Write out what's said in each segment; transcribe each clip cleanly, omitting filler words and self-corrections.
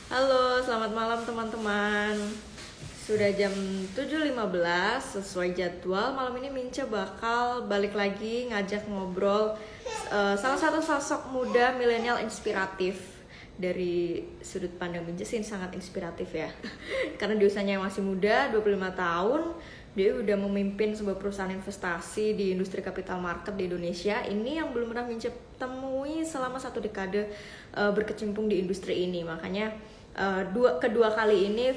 Halo, selamat malam teman-teman. Sudah jam 7.15 sesuai jadwal. Malam ini Mince bakal balik lagi ngajak ngobrol salah satu sosok muda milenial inspiratif. Dari sudut pandang Mince sih sangat inspiratif ya. Karena di usianya yang masih muda, 25 tahun, dia udah memimpin sebuah perusahaan investasi di industri capital market di Indonesia. Ini yang belum pernah Mince temui selama satu dekade berkecimpung di industri ini. Makanya kedua kali ini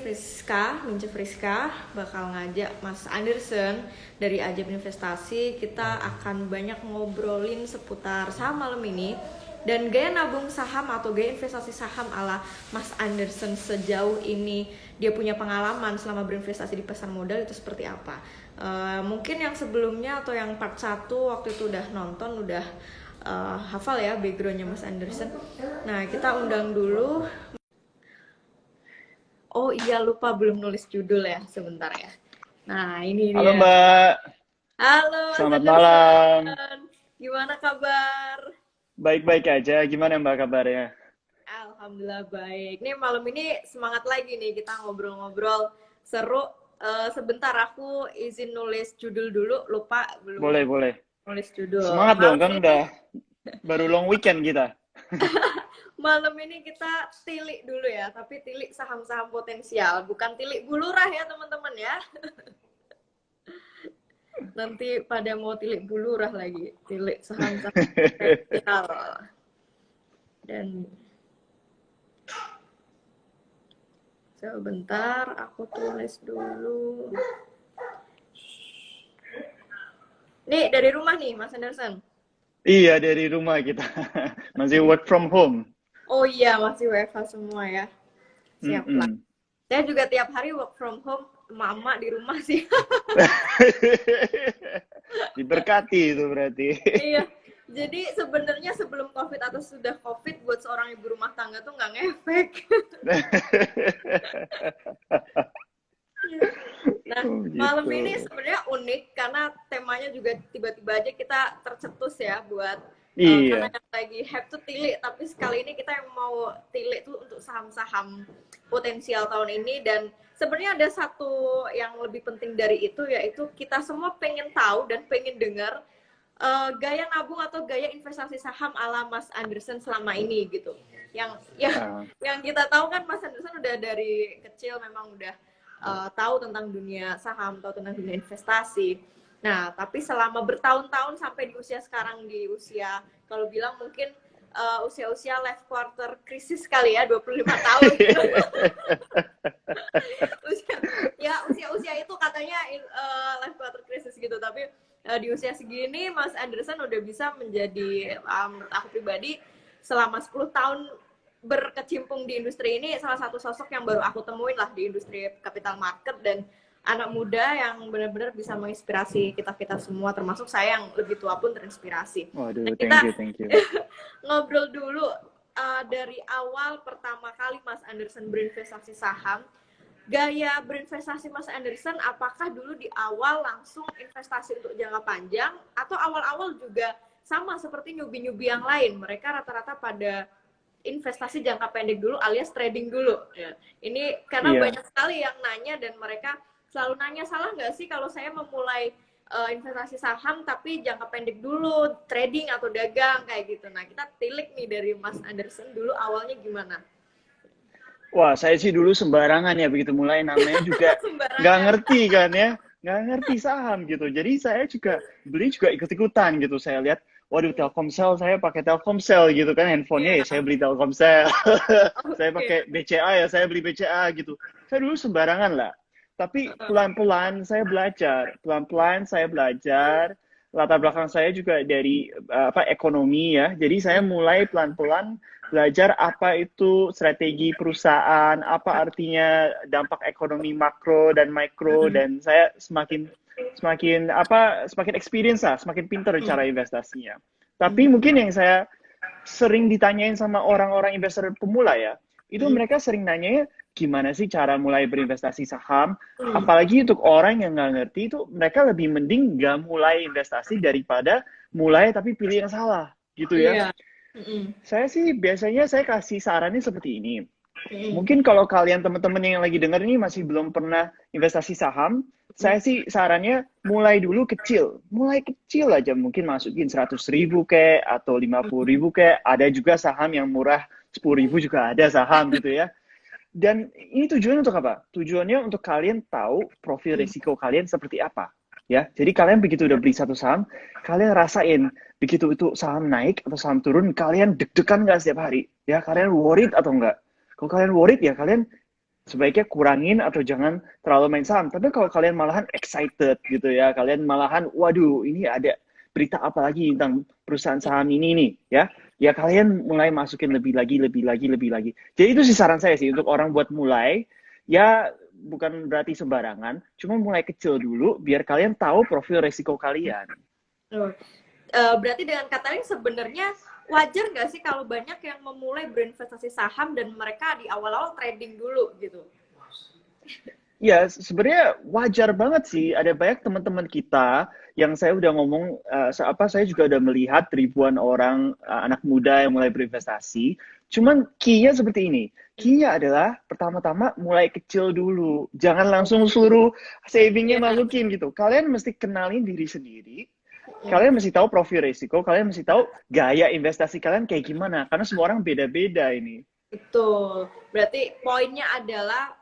Mince Friska bakal ngajak Mas Anderson dari Ajab Investasi. Kita akan banyak ngobrolin seputar saham malam ini dan gaya nabung saham atau gaya investasi saham ala Mas Anderson sejauh ini. Dia punya pengalaman selama berinvestasi di pasar modal itu seperti apa. Mungkin yang sebelumnya atau yang part 1 waktu itu udah nonton, udah hafal ya backgroundnya Mas Anderson. Nah, kita undang dulu. Oh iya, lupa belum nulis judul ya, sebentar ya. Nah, ini Halo dia. Mbak, Halo Mas selamat malam. Anderson, gimana kabar? Baik-baik aja, gimana Mbak kabarnya? Alhamdulillah baik. Nih malam ini semangat lagi nih kita ngobrol-ngobrol seru. Sebentar aku izin nulis judul dulu, lupa belum Boleh, boleh. nulis judul. Semangat dong, Malam kan ini udah baru long weekend kita. malam ini kita tilik dulu ya, tapi tilik saham-saham potensial, bukan tilik bulurah ya teman-teman ya. Nanti pada mau tilik bulurah lagi, tilik saham-saham potensial. Dan sebentar aku tulis dulu. Nih dari rumah nih Mas Anderson. Iya, dari rumah kita. Masih work from home. Oh iya, masih WFH semua ya. Siap lah. Mm-mm. Saya juga tiap hari work from home, emak-emak di rumah sih. Diberkati itu berarti. Iya. Jadi sebenarnya sebelum COVID atau sudah COVID buat seorang ibu rumah tangga tuh nggak ngefek. Nah, Oh, malam gitu. ini sebenarnya unik karena temanya juga tiba-tiba aja kita tercetus ya buat karena Iya. yang lagi hype tuh tilik, tapi sekali ini kita yang mau tilik tuh untuk saham-saham potensial tahun ini. Dan sebenarnya ada satu yang lebih penting dari itu, yaitu kita semua pengen tahu dan pengen dengar gaya nabung atau gaya investasi saham ala Mas Anderson selama ini gitu. Ah, Yang kita tahu kan Mas Anderson udah dari kecil memang udah tahu tentang dunia saham, tahu tentang dunia investasi. Nah, tapi selama bertahun-tahun sampai di usia sekarang, di usia kalau bilang mungkin usia-usia life quarter krisis kali ya, 25 tahun gitu. Usia itu katanya life quarter crisis gitu, tapi di usia segini Mas Anderson udah bisa menjadi menurut aku pribadi selama 10 tahun berkecimpung di industri ini salah satu sosok yang baru aku temuin lah di industri capital market, dan anak muda yang benar-benar bisa menginspirasi kita-kita semua, termasuk saya yang lebih tua pun terinspirasi. Nah, waduh, kita thank you, thank you. ngobrol dulu dari awal pertama kali Mas Anderson berinvestasi saham. Gaya berinvestasi Mas Anderson, apakah dulu di awal langsung investasi untuk jangka panjang atau awal-awal juga sama seperti nyubi-nyubi yang lain, mereka rata-rata pada investasi jangka pendek dulu alias trading dulu ya. Ini karena Iya. banyak sekali yang nanya dan mereka selalu nanya, salah nggak sih kalau saya memulai investasi saham tapi jangka pendek dulu, trading atau dagang kayak gitu. Nah, kita tilik nih dari Mas Anderson dulu awalnya gimana. Wah, saya sih dulu sembarangan ya begitu mulai namanya juga nggak Sembarangan. ngerti kan ya, nggak ngerti saham gitu. Jadi saya juga beli juga ikut-ikutan gitu. Saya lihat, waduh Telkomsel, saya pakai Telkomsel gitu kan handphonenya ya saya Iya. beli Telkomsel. Saya Oke. pakai BCA ya saya beli BCA gitu. Saya dulu sembarangan lah. Tapi pelan-pelan saya belajar, pelan-pelan saya belajar. Latar belakang saya juga dari apa ekonomi ya. Jadi saya mulai pelan-pelan belajar apa itu strategi perusahaan, apa artinya dampak ekonomi makro dan mikro, dan saya semakin semakin apa semakin experience lah, semakin pintar cara investasinya. Tapi mungkin yang saya sering ditanyain sama orang-orang investor pemula ya, itu mereka sering nanya gimana sih cara mulai berinvestasi saham, apalagi untuk orang yang nggak ngerti itu mereka lebih mending nggak mulai investasi daripada mulai tapi pilih yang salah gitu ya. Iya. Saya sih biasanya saya kasih sarannya seperti ini. Mm. Mungkin kalau kalian teman-teman yang lagi dengar ini masih belum pernah investasi saham, saya sih sarannya mulai dulu kecil. Mulai kecil aja, mungkin masukin 100.000 kayak, atau 50.000 kayak. Ada juga saham yang murah, 10.000 juga ada saham gitu ya. Dan ini tujuannya untuk apa? Tujuannya untuk kalian tahu profil risiko kalian seperti apa. Ya, jadi kalian begitu udah beli satu saham, kalian rasain begitu itu saham naik atau saham turun, kalian deg-degan nggak setiap hari? Ya, kalian worried atau enggak? Kalau kalian worried ya kalian sebaiknya kurangin atau jangan terlalu main saham. Tapi kalau kalian malahan excited gitu ya, kalian malahan, waduh ini ada berita apa lagi tentang perusahaan saham ini nih, ya kalian mulai masukin lebih lagi, lebih lagi, lebih lagi. Jadi itu sih saran saya sih untuk orang buat mulai, ya bukan berarti sembarangan, cuma mulai kecil dulu biar kalian tahu profil resiko kalian. Oh. Berarti dengan kata lain sebenarnya wajar nggak sih kalau banyak yang memulai berinvestasi saham dan mereka di awal-awal trading dulu gitu? Ya, sebenarnya wajar banget sih. Ada banyak teman-teman kita yang saya udah ngomong, saya juga udah melihat ribuan orang, anak muda yang mulai berinvestasi. Cuman key-nya seperti ini. Key-nya adalah pertama-tama mulai kecil dulu. Jangan langsung suruh savingnya Iya. masukin gitu. Kalian mesti kenalin diri sendiri. Kalian mesti tahu profil risiko. Kalian mesti tahu gaya investasi kalian kayak gimana. Karena semua orang beda-beda ini. Betul. Berarti poinnya adalah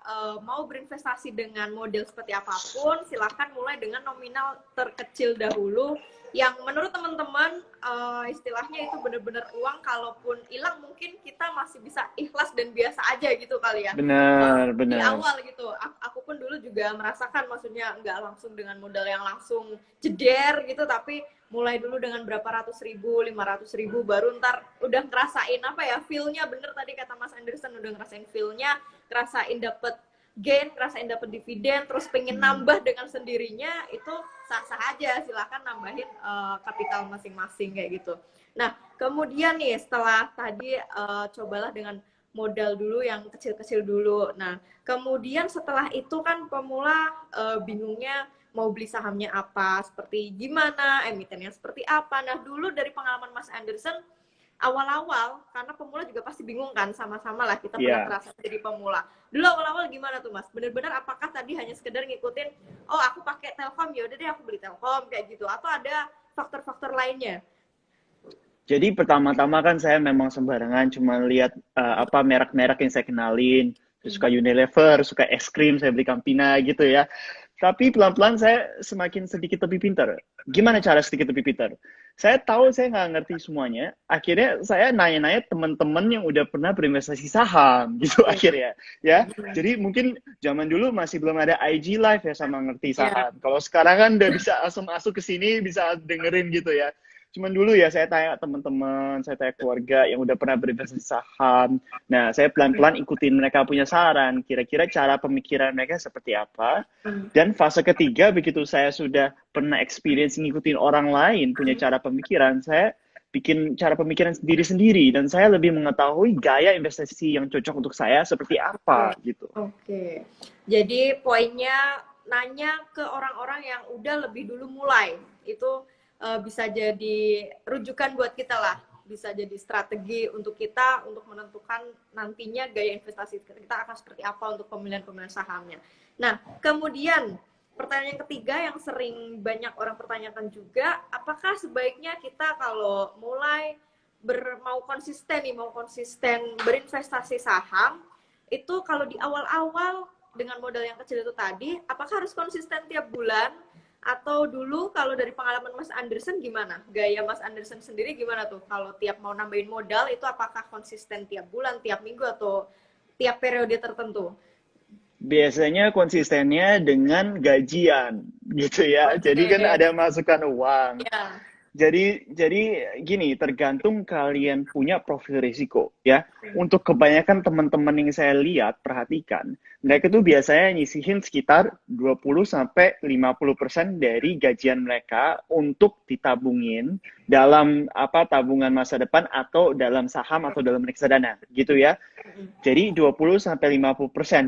mau berinvestasi dengan model seperti apapun, silahkan mulai dengan nominal terkecil dahulu. Yang menurut teman-teman istilahnya itu benar-benar uang, kalaupun hilang mungkin kita masih bisa ikhlas dan biasa aja gitu kali ya. Benar, Di benar. awal gitu. Aku pun dulu juga merasakan, maksudnya nggak langsung dengan modal yang langsung jeder gitu, tapi mulai dulu dengan berapa ratus ribu, 500.000, baru ntar udah ngerasain apa ya, feel-nya, bener tadi kata Mas Anderson, udah ngerasain feel-nya, ngerasain dapet gain, ngerasain dapet dividen, terus pengen nambah dengan sendirinya, itu sah-sah aja, silahkan nambahin kapital masing-masing kayak gitu. Nah, kemudian nih setelah tadi cobalah dengan modal dulu yang kecil-kecil dulu. Nah, kemudian setelah itu kan pemula bingungnya mau beli sahamnya apa, seperti gimana, emitennya seperti apa. Nah, dulu dari pengalaman Mas Anderson, awal-awal, karena pemula juga pasti bingung kan, sama-sama lah kita pernah terasa jadi pemula. Dulu awal-awal gimana tuh Mas? Bener-bener apakah tadi hanya sekedar ngikutin, oh aku pakai Telkom, ya udah deh aku beli Telkom, kayak gitu. Atau ada faktor-faktor lainnya? Jadi pertama-tama kan saya memang sembarangan cuma lihat merek-merek yang saya kenalin. Suka Unilever, suka es krim, saya beli Campina gitu ya. Tapi pelan-pelan saya semakin sedikit lebih pintar. Gimana cara sedikit lebih pintar? Saya tahu saya nggak ngerti semuanya. Akhirnya saya nanya-nanya teman-teman yang udah pernah berinvestasi saham gitu akhirnya. Ya, jadi mungkin zaman dulu masih belum ada IG Live ya sama ngerti saham. Kalau sekarang kan udah bisa langsung masuk ke sini, bisa dengerin gitu ya. Cuman dulu ya saya tanya teman-teman, saya tanya keluarga yang udah pernah berinvestasi saham. Nah, saya pelan-pelan ikutin mereka punya saran. Kira-kira cara pemikiran mereka seperti apa. Dan fase ketiga, begitu saya sudah pernah experience ngikutin orang lain punya cara pemikiran, saya bikin cara pemikiran sendiri-sendiri. Dan saya lebih mengetahui gaya investasi yang cocok untuk saya seperti apa gitu. Oke. Jadi poinnya nanya ke orang-orang yang udah lebih dulu mulai. Itu bisa jadi rujukan buat kita lah, bisa jadi strategi untuk kita untuk menentukan nantinya gaya investasi kita akan seperti apa untuk pemilihan-pemilihan sahamnya. Nah, kemudian pertanyaan yang ketiga yang sering banyak orang pertanyakan juga, apakah sebaiknya kita kalau mulai mau konsisten berinvestasi saham, itu kalau di awal-awal dengan modal yang kecil itu tadi, apakah harus konsisten tiap bulan? Atau dulu kalau dari pengalaman Mas Anderson gimana? Gaya Mas Anderson sendiri gimana tuh? Kalau tiap mau nambahin modal itu apakah konsisten tiap bulan, tiap minggu, atau tiap periode tertentu? Biasanya konsistennya dengan gajian gitu ya. Jadi kan ada masukan uang. Ya. Jadi gini, tergantung kalian punya profil risiko ya. Untuk kebanyakan teman-teman yang saya lihat, perhatikan, mereka tuh biasanya nyisihin sekitar 20-50% dari gajian mereka untuk ditabungin dalam tabungan masa depan atau dalam saham atau dalam reksadana gitu ya. Jadi 20-50%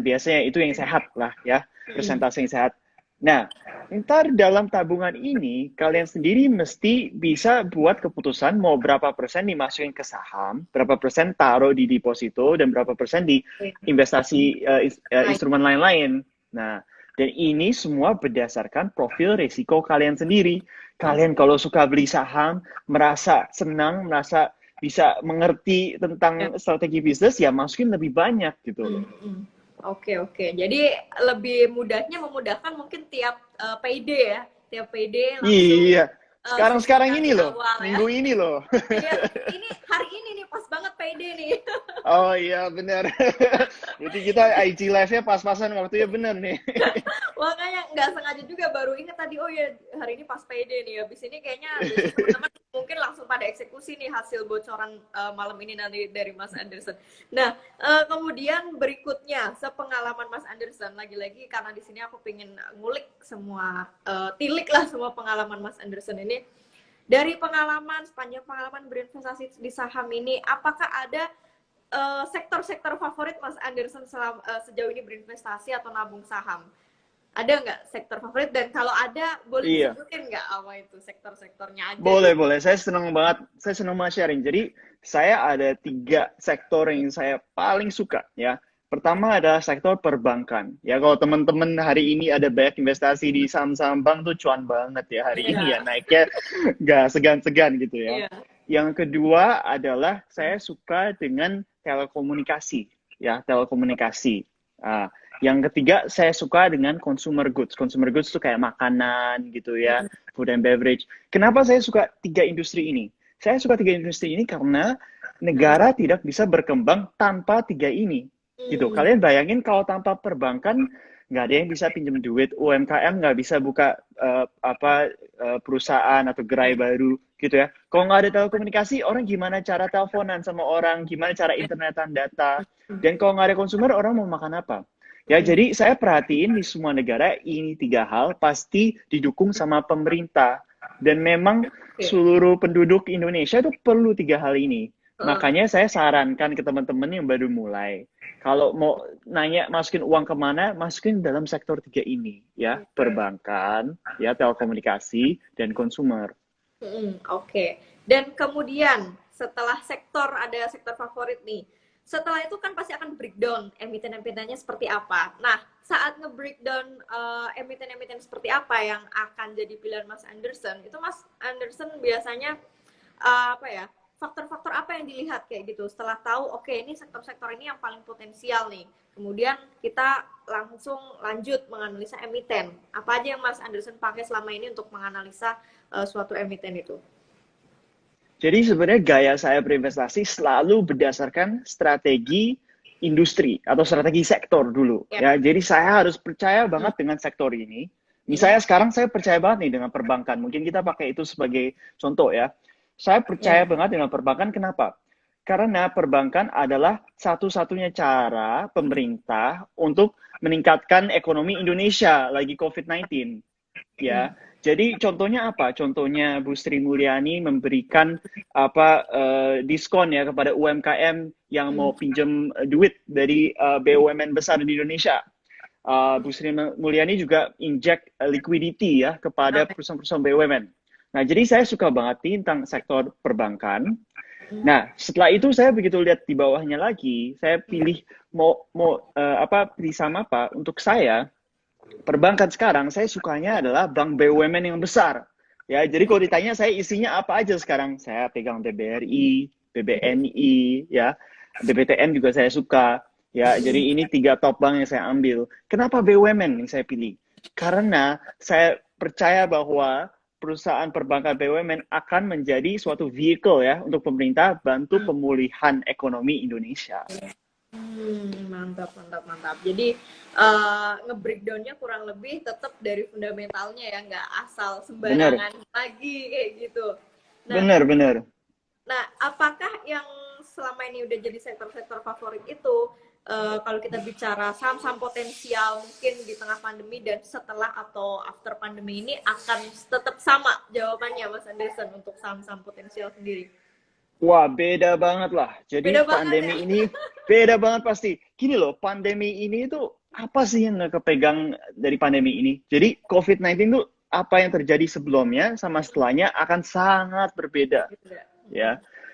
biasanya itu yang sehat lah ya, persentase yang sehat. Nah, ntar dalam tabungan ini, kalian sendiri mesti bisa buat keputusan mau berapa persen dimasukin ke saham, berapa persen taruh di deposito, dan berapa persen di Oke. investasi Nah, instrumen lain-lain. Nah, dan ini semua berdasarkan profil risiko kalian sendiri. Kalian kalau suka beli saham, merasa senang, merasa bisa mengerti ya. tentang strategi bisnis, ya masukin lebih banyak gitu loh. Hmm. Oke, oke. Jadi lebih mudahnya memudahkan mungkin tiap payday ya. Tiap payday langsung Iya, sekarang-sekarang suntikan ini di loh, awal ya. minggu ini loh. Iya, ini hari ini nih pas banget payday nih. Oh iya benar. Berarti kita IG live-nya pas-pasan waktunya benar nih. Makanya nggak sengaja juga baru inget tadi, oh ya hari ini pas payday nih. Habis ini kayaknya besok teman-teman mungkin langsung pada eksekusi nih hasil bocoran malam ini nanti dari Mas Anderson. Nah, kemudian berikutnya sepengalaman Mas Anderson, lagi-lagi karena di sini aku pengen ngulik semua, tilik lah semua pengalaman Mas Anderson ini. Dari pengalaman, sepanjang pengalaman berinvestasi di saham ini, apakah ada sektor-sektor favorit Mas Anderson sejauh ini berinvestasi atau nabung saham? Ada nggak sektor favorit? Dan kalau ada, boleh Iya, disebutin nggak apa itu sektor-sektornya aja boleh gitu? boleh. Saya senang banget sharing. Jadi saya ada 3 sektor yang saya paling suka ya. Pertama adalah sektor perbankan. Ya kalau teman-teman hari ini ada banyak investasi di saham-saham bank tuh cuan banget ya hari ini ya Iya, naiknya nggak segan-segan gitu ya. iya. Yang kedua adalah saya suka dengan telekomunikasi ya telekomunikasi. Ah, yang ketiga saya suka dengan consumer goods. Consumer goods itu kayak makanan gitu ya, food and beverage. Kenapa saya suka 3 industri ini? Saya suka 3 industri ini karena negara tidak bisa berkembang tanpa 3 ini. Gitu. Hmm, Kalian bayangin kalau tanpa perbankan nggak ada yang bisa pinjam duit, UMKM nggak bisa buka perusahaan atau gerai baru gitu ya. Kalau nggak ada telekomunikasi, orang gimana cara teleponan sama orang, gimana cara internetan data, dan kalau nggak ada konsumer, orang mau makan apa? Ya, jadi saya perhatiin di semua negara ini 3 hal pasti didukung sama pemerintah. Dan memang oke. seluruh penduduk Indonesia itu perlu 3 hal ini. Heeh. Makanya saya sarankan ke teman-teman yang baru mulai, kalau mau nanya masukin uang kemana, masukin dalam sektor 3 ini, ya, perbankan, ya, telekomunikasi, dan konsumer. Oke. Dan kemudian setelah sektor ada sektor favorit nih. Setelah itu kan pasti akan breakdown emiten-emitennya seperti apa. Nah, saat nge-breakdown emiten-emiten seperti apa yang akan jadi pilihan Mas Anderson, itu Mas Anderson biasanya apa ya? Faktor-faktor apa yang dilihat kayak gitu setelah tahu oke ini sektor-sektor ini yang paling potensial nih. Kemudian kita langsung lanjut menganalisa emiten. Apa aja yang Mas Anderson pakai selama ini untuk menganalisa suatu emiten itu? Jadi sebenarnya gaya saya berinvestasi selalu berdasarkan strategi industri atau strategi sektor dulu. Ya. Ya, jadi saya harus percaya Hmm. banget dengan sektor ini. Hmm. Misalnya sekarang saya percaya banget nih dengan perbankan. Mungkin kita pakai itu sebagai contoh ya. Saya percaya Ya. banget dengan perbankan. Kenapa? Karena perbankan adalah satu-satunya cara pemerintah untuk meningkatkan ekonomi Indonesia lagi COVID-19. Hmm. Ya, jadi contohnya apa? Contohnya Bu Sri Mulyani memberikan diskon ya kepada UMKM yang Hmm. mau pinjam duit dari BUMN besar di Indonesia. Bu Sri Mulyani juga inject liquidity ya kepada Oke. perusahaan-perusahaan BUMN. Nah, jadi saya suka banget nih tentang sektor perbankan. Hmm. Nah, setelah itu saya begitu lihat di bawahnya lagi, saya pilih pilih sama apa untuk saya perbankan sekarang saya sukanya adalah bank BUMN yang besar. Ya, jadi kalau ditanya saya isinya apa aja sekarang, saya pegang BBRI, BBNI, ya, BBTN juga saya suka. Ya, jadi ini 3 top bank yang saya ambil. Kenapa BUMN yang saya pilih? Karena saya percaya bahwa perusahaan perbankan BUMN akan menjadi suatu vehicle ya untuk pemerintah bantu pemulihan ekonomi Indonesia. Mantap, mantap, mantap. Jadi nge-breakdownnya kurang lebih tetap dari fundamentalnya ya, nggak asal Bener, sembarangan lagi kayak gitu. Nah, bener, bener. nah, apakah yang selama ini udah jadi sektor-sektor favorit itu, kalau kita bicara saham-saham potensial mungkin di tengah pandemi dan setelah atau after pandemi ini akan tetap sama jawabannya Mas Anderson untuk saham-saham potensial sendiri? Wah, beda banget lah. Jadi Beda banget ya? pandemi ini beda banget pasti. Gini loh, pandemi ini tuh apa sih yang nggak kepegang dari pandemi ini? Jadi COVID-19 tuh apa yang terjadi sebelumnya sama setelahnya akan sangat berbeda, Berbeda. ya.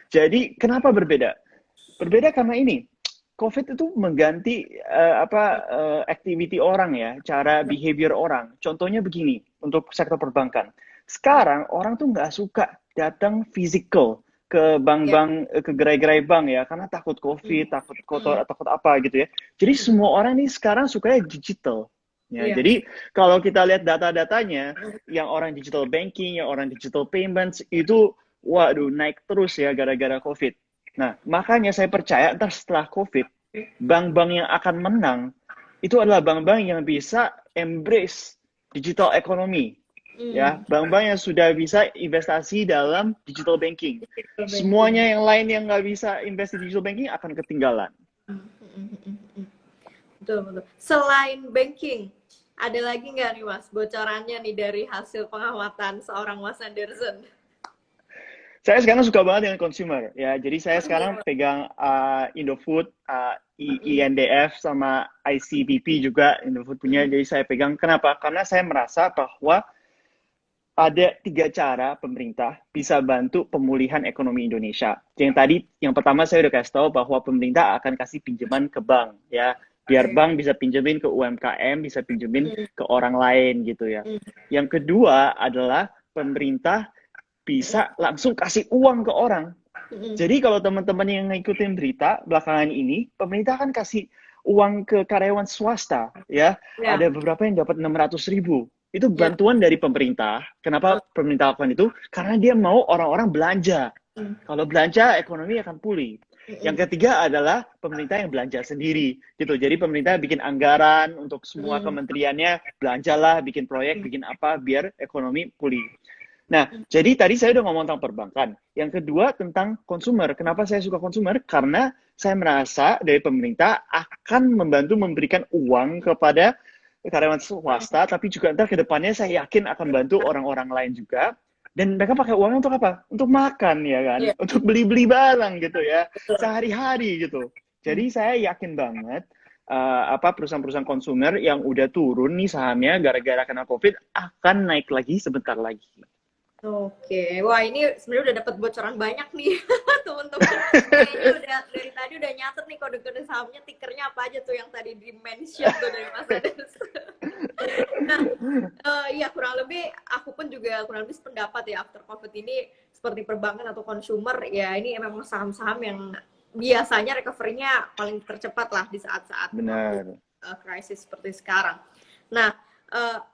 Jadi kenapa berbeda? Berbeda karena ini, COVID itu mengganti activity orang ya, cara behavior orang. Contohnya begini, untuk sektor perbankan. Sekarang orang tuh nggak suka datang physical ke Ya. bank-bank, ke gerai-gerai bank ya, karena takut COVID, takut kotor, takut apa gitu ya. Jadi semua orang ini sekarang sukanya digital. Ya, Iya. jadi kalau kita lihat data-datanya, yang orang digital banking, yang orang digital payments itu, waduh naik terus ya gara-gara COVID. Nah, makanya saya percaya ntar setelah COVID, bank-bank yang akan menang itu adalah bank-bank yang bisa embrace digital economy. Ya, bank-bank yang sudah bisa investasi dalam digital banking. Digital banking. Semuanya yang lain yang nggak bisa invest di digital banking akan ketinggalan. Betul, betul. Selain banking, ada lagi nggak nih Mas bocorannya nih dari hasil pengamatan seorang Mas Anderson? Saya sekarang suka banget dengan consumer ya. Jadi saya Oh sekarang iya. pegang Indofood, INDF sama ICBP juga Indofood punya. Jadi saya pegang. Kenapa? Karena saya merasa bahwa ada 3 cara pemerintah bisa bantu pemulihan ekonomi Indonesia. Yang pertama saya udah kasih tahu bahwa pemerintah akan kasih pinjaman ke bank ya. Biar Oke. bank bisa pinjemin ke UMKM, bisa pinjemin ke orang lain gitu ya. Yang kedua adalah pemerintah bisa langsung kasih uang ke orang. Jadi kalau teman-teman yang ngikutin berita belakangan ini, pemerintah kan kasih uang ke karyawan swasta, ya. Ya, Ada beberapa yang dapat 600.000. Itu ya. bantuan dari pemerintah. Kenapa pemerintah lakukan itu? Karena dia mau orang-orang belanja. Kalau belanja, ekonomi akan pulih. Yang ketiga adalah pemerintah yang belanja sendiri, gitu. Jadi pemerintah bikin anggaran untuk semua kementeriannya, belanjalah, bikin proyek, bikin apa, biar ekonomi pulih. Nah, jadi tadi saya udah ngomong tentang perbankan. Yang kedua tentang konsumer. Kenapa saya suka konsumer? Karena saya merasa dari pemerintah akan membantu memberikan uang kepada karyawan swasta, tapi juga ntar ke depannya saya yakin akan bantu orang-orang lain juga. Dan mereka pakai uangnya untuk apa? Untuk makan ya kan? Iya, Untuk beli-beli barang gitu ya. betul. Sehari-hari gitu. Jadi saya yakin banget perusahaan-perusahaan konsumer yang udah turun nih sahamnya gara-gara kena COVID akan naik lagi sebentar lagi. Oke, wah ini sebenarnya udah dapat bocoran banyak nih teman-teman. Kayaknya udah dari tadi udah nyatet nih kode-kode sahamnya, tikernya apa aja tuh yang tadi di mention tuh dari Mas Adas. Nah, ya kurang lebih aku pun juga kurang lebih sependapat ya, after COVID ini seperti perbankan atau consumer ya, ini memang saham-saham yang biasanya recovery-nya paling tercepat lah di saat-saat waktu Benar. krisis seperti sekarang. Nah,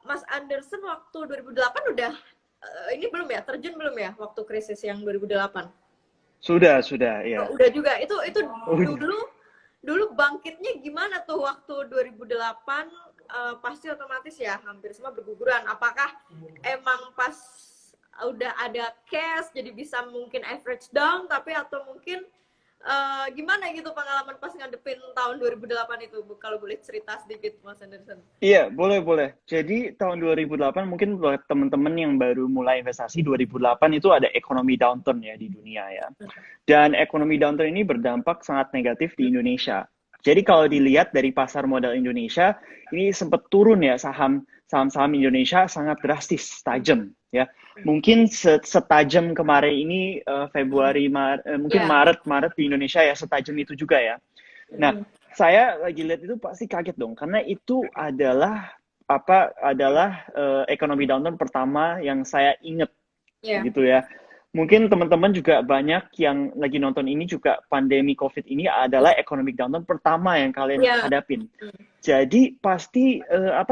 Mas Anderson waktu 2008 udah ini belum ya, terjun belum ya waktu krisis yang 2008? Sudah, ya. Oh, udah juga. Itu Oh, iya. dulu bangkitnya gimana tuh waktu 2008? Pasti otomatis ya hampir semua berguguran. Apakah emang pas udah ada cash jadi bisa mungkin average down, tapi atau mungkin gimana gitu pengalaman pas ngadepin tahun 2008 itu, kalau boleh cerita sedikit Mas Anderson? Iya, boleh. Jadi tahun 2008 mungkin buat teman-teman yang baru mulai investasi 2008 itu ada ekonomi downturn ya di dunia ya. Dan ekonomi downturn ini berdampak sangat negatif di Indonesia. Jadi kalau dilihat dari pasar modal Indonesia, ini sempat turun ya saham-saham Indonesia sangat drastis, tajam ya. Mungkin setajam kemarin ini Februari, mungkin Ya. Maret di Indonesia ya setajam itu juga ya. Nah, saya lagi lihat itu pasti kaget dong, karena itu adalah ekonomi downturn pertama yang saya ingat Ya. gitu ya. Mungkin teman-teman juga banyak yang lagi nonton ini juga pandemi COVID ini adalah economic downturn pertama yang kalian Ya. hadapin. Jadi pasti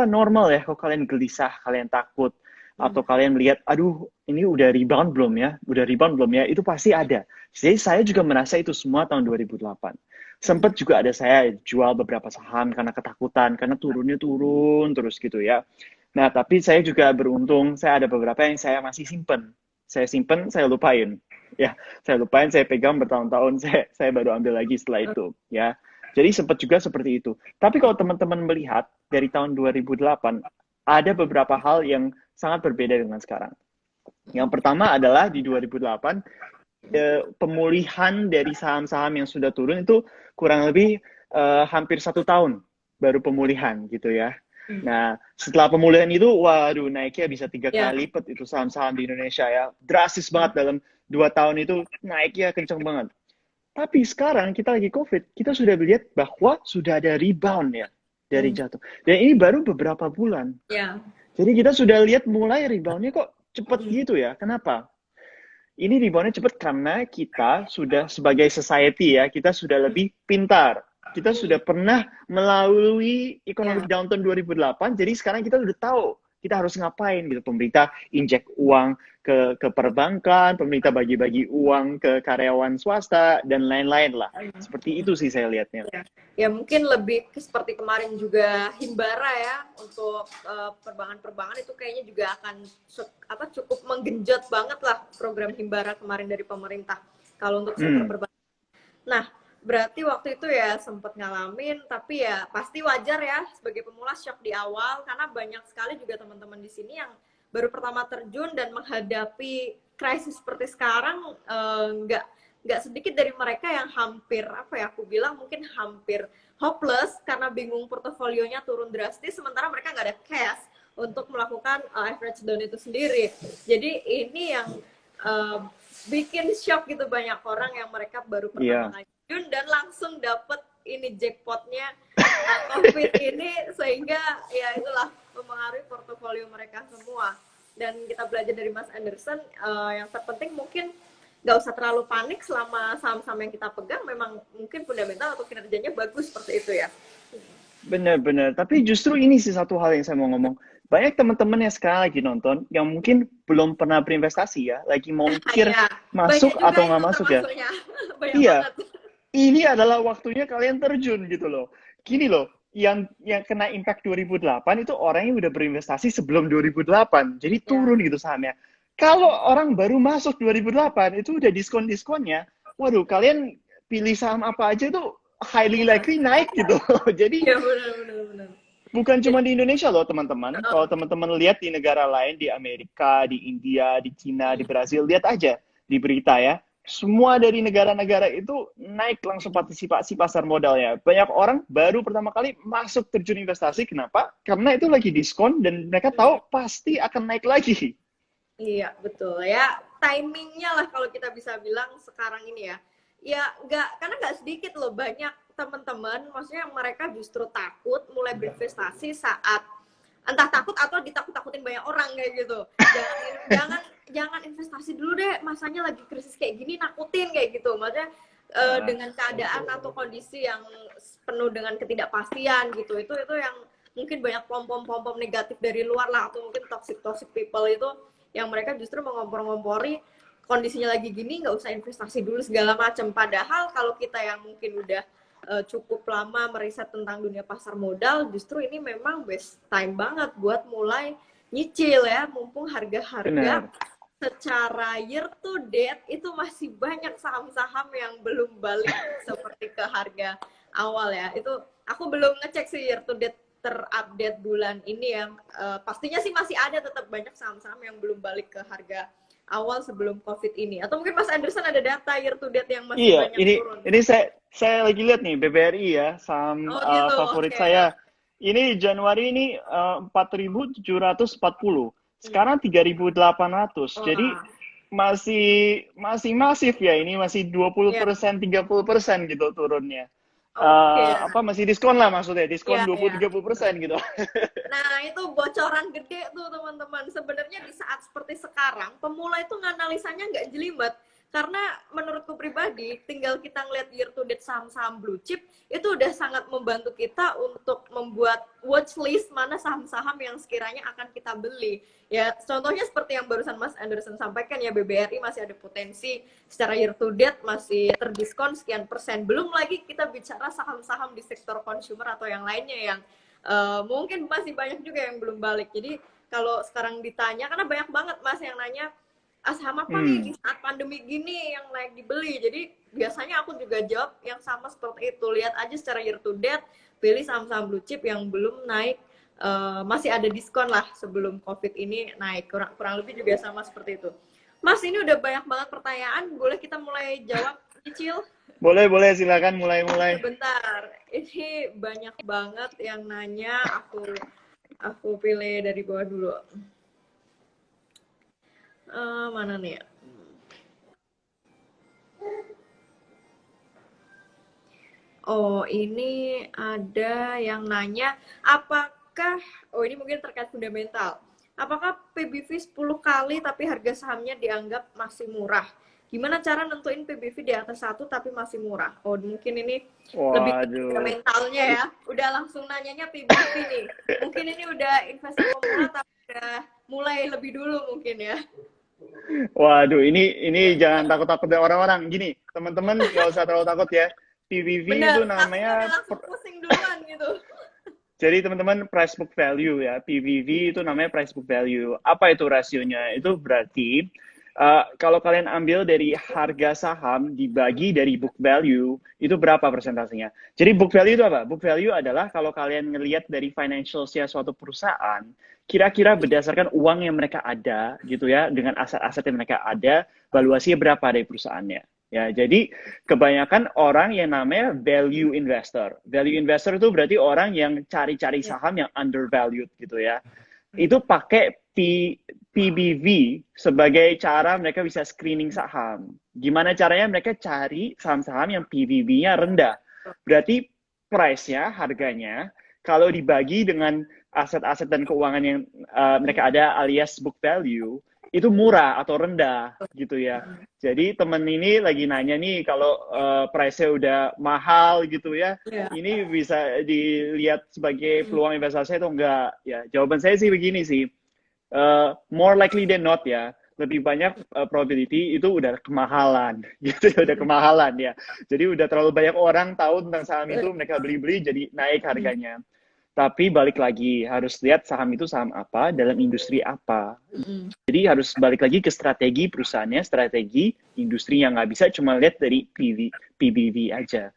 normal ya kalau kalian gelisah, kalian takut atau kalian melihat, aduh ini udah rebound belum ya? Itu pasti ada. Jadi saya juga merasa itu semua tahun 2008. Sempat juga ada saya jual beberapa saham karena ketakutan, karena turunnya turun terus gitu ya. Nah, tapi saya juga beruntung, saya ada beberapa yang saya masih simpen. Saya simpen, saya lupain. Ya, saya lupain, saya pegang bertahun-tahun, saya baru ambil lagi setelah itu. Ya, jadi sempat juga seperti itu. Tapi kalau teman-teman melihat dari tahun 2008, ada beberapa hal yang sangat berbeda dengan sekarang. Yang pertama adalah di 2008, pemulihan dari saham-saham yang sudah turun itu kurang lebih hampir 1 tahun. baru pemulihan gitu ya. Hmm. Nah, setelah pemulihan itu, waduh, naiknya bisa 3 kali Ya. lipat itu saham-saham di Indonesia ya. Drastis Hmm. banget dalam 2 tahun itu naiknya kenceng banget. Tapi sekarang kita lagi COVID, kita sudah melihat bahwa sudah ada rebound ya dari Hmm. jatuh. Dan ini baru beberapa bulan. Ya. Jadi kita sudah lihat mulai reboundnya kok cepet Hmm. gitu ya. Kenapa? Ini reboundnya cepet karena kita sudah sebagai society ya, kita sudah lebih pintar. Kita sudah Hmm. pernah melalui economic Ya. downturn 2008, jadi sekarang kita sudah tahu kita harus ngapain gitu. Pemerintah injek uang ke perbankan, pemerintah bagi-bagi uang ke karyawan swasta, dan lain-lain lah. Seperti itu sih saya lihatnya. Ya, ya mungkin lebih seperti kemarin juga Himbara ya untuk perbankan-perbankan itu kayaknya juga akan cukup menggenjot banget lah program Himbara kemarin dari pemerintah kalau untuk sektor Hmm, perbankan. Nah, berarti waktu itu ya sempat ngalamin, tapi ya pasti wajar ya sebagai pemula shock di awal karena banyak sekali juga teman-teman di sini yang baru pertama terjun dan menghadapi krisis seperti sekarang nggak sedikit dari mereka yang hampir apa ya aku bilang mungkin hampir hopeless karena bingung portofolionya turun drastis sementara mereka nggak ada cash untuk melakukan average down itu sendiri. Jadi ini yang uh, bikin shock gitu banyak orang yang mereka baru pertama iya. kali terjun dan langsung dapet ini jackpotnya COVID ini sehingga ya itulah mempengaruhi portofolio mereka semua. Dan kita belajar dari Mas Anderson yang terpenting mungkin nggak usah terlalu panik selama saham-saham yang kita pegang memang mungkin fundamental atau kinerjanya bagus seperti itu ya. Benar-benar. Tapi justru ini sih satu hal yang saya mau ngomong. Banyak teman-teman yang sekarang lagi nonton, yang mungkin belum pernah berinvestasi ya, lagi mau mikir Ya, banyak masuk juga atau nggak itu masuk ya. termasuknya. Banyak Iya, banget. ini adalah waktunya kalian terjun gitu loh. Gini loh, yang kena impact 2008 itu orang yang udah berinvestasi sebelum 2008. Jadi Ya, turun gitu sahamnya. Kalau orang baru masuk 2008 itu udah diskon-diskonnya. Waduh, kalian pilih saham apa aja tuh highly iya, likely naik gitu. Jadi iya benar benar benar. bukan Jadi cuma di Indonesia loh teman-teman. Kalau teman-teman lihat di negara lain, di Amerika, di India, di Cina, di Brasil, lihat aja di berita ya. Semua dari negara-negara itu naik langsung partisipasi pasar modalnya. Banyak orang baru pertama kali masuk terjun investasi. Kenapa? Karena itu lagi diskon dan mereka tahu pasti akan naik lagi. iya betul ya timingnya lah kalau kita bisa bilang sekarang ini ya. Ya nggak karena nggak sedikit loh banyak teman-teman maksudnya mereka justru takut mulai berinvestasi saat entah takut atau ditakut-takutin banyak orang kayak gitu. Jangan jangan investasi dulu deh, masanya lagi krisis kayak gini nakutin kayak gitu. Maksudnya Ah, dengan keadaan atau kondisi yang penuh dengan ketidakpastian gitu. Itu yang mungkin banyak pom-pom negatif dari luar lah atau mungkin toxic people itu yang mereka justru mengompor-ngompori kondisinya lagi gini nggak usah investasi dulu segala macam. Padahal kalau kita yang mungkin udah cukup lama meriset tentang dunia pasar modal, justru ini memang best time banget buat mulai nyicil ya, mumpung harga-harga benar. secara year to date itu masih banyak saham-saham yang belum balik seperti ke harga awal ya. Itu aku belum ngecek sih year to date terupdate bulan ini yang pastinya sih masih ada tetap banyak saham-saham yang belum balik ke harga awal sebelum COVID ini. Atau mungkin Mas Anderson ada data year to date yang masih Iya, banyak turun. ini saya lagi lihat nih BBRI ya, saham Oh gitu, favorit oke. saya. Ini Januari ini 4.740. Sekarang 3.800. Jadi Wah, masih masih masif ya, ini masih ya, 20%, 30% gitu turunnya. oke. Apa masih diskon lah maksudnya, diskon Ya, ya. 20-30% gitu. Nah, itu bocoran gede tuh teman-teman. Sebenarnya di saat seperti sekarang, pemula itu nganalisanya nggak jelimet. Karena menurutku pribadi, tinggal kita ngeliat year to date saham-saham blue chip, itu udah sangat membantu kita untuk membuat watch list mana saham-saham yang sekiranya akan kita beli. Ya, contohnya seperti yang barusan Mas Anderson sampaikan ya, BBRI masih ada potensi secara year to date masih terdiskon sekian persen. Belum lagi kita bicara saham-saham di sektor consumer atau yang lainnya yang mungkin masih banyak juga yang belum balik. Jadi kalau sekarang ditanya, karena banyak banget mas yang nanya, ah saham apa nih di Hmm, saat pandemi gini yang layak dibeli. Jadi biasanya aku juga jawab yang sama seperti itu. Lihat aja secara year to date, pilih saham-saham blue chip yang belum naik, masih ada diskon lah sebelum COVID ini naik. Kurang lebih juga sama seperti itu. Mas, ini udah banyak banget pertanyaan. Boleh kita mulai jawab Cicil? Boleh, boleh, silakan mulai-mulai. Sebentar, ini banyak banget yang nanya. Aku pilih dari bawah dulu. Mana nih ya? Oh, ini ada yang nanya, apakah, oh ini mungkin terkait fundamental. Apakah PBV 10 kali tapi harga sahamnya dianggap masih murah? Gimana cara nentuin PBV di atas satu tapi masih murah? Oh, mungkin ini lebih ke Waduh. fundamentalnya ya. Udah langsung nanyanya PBV nih. Mungkin ini udah investor pemula tapi udah mulai lebih dulu mungkin ya. Waduh, ini jangan takut-takut dari orang-orang. Gini, teman-teman nggak usah terlalu takut ya. PBV Bener, itu takutnya udah namanya, langsung pusing duluan gitu. jadi teman-teman price book value ya. PBV itu namanya price book value. Apa itu rasionya? Itu berarti kalau kalian ambil dari harga saham dibagi dari book value, itu berapa persentasenya? Jadi book value itu apa? Book value adalah kalau kalian ngelihat dari financialsnya suatu perusahaan, kira-kira berdasarkan uang yang mereka ada, gitu ya, dengan aset-aset yang mereka ada, valuasinya berapa dari perusahaannya. Ya, jadi kebanyakan orang yang namanya value investor. Value investor itu berarti orang yang cari-cari Ya. saham yang undervalued gitu ya. Itu pakai PBV sebagai cara mereka bisa screening saham. Gimana caranya mereka cari saham-saham yang PBV-nya rendah. Berarti price-nya, harganya, kalau dibagi dengan aset-aset dan keuangan yang mereka ada alias book value, itu murah atau rendah gitu ya. Jadi temen ini lagi nanya nih kalau price-nya udah mahal gitu ya, Ya. ini bisa dilihat sebagai peluang investasi atau enggak ya. Jawaban saya sih begini sih, more likely than not ya, lebih banyak probability itu udah kemahalan gitu ya, udah kemahalan ya. Jadi udah terlalu banyak orang tahu tentang saham itu, mereka beli-beli jadi naik harganya. Tapi balik lagi, harus lihat saham itu saham apa, dalam industri apa. Jadi harus balik lagi ke strategi perusahaannya, strategi industri yang nggak bisa cuma lihat dari PBV aja.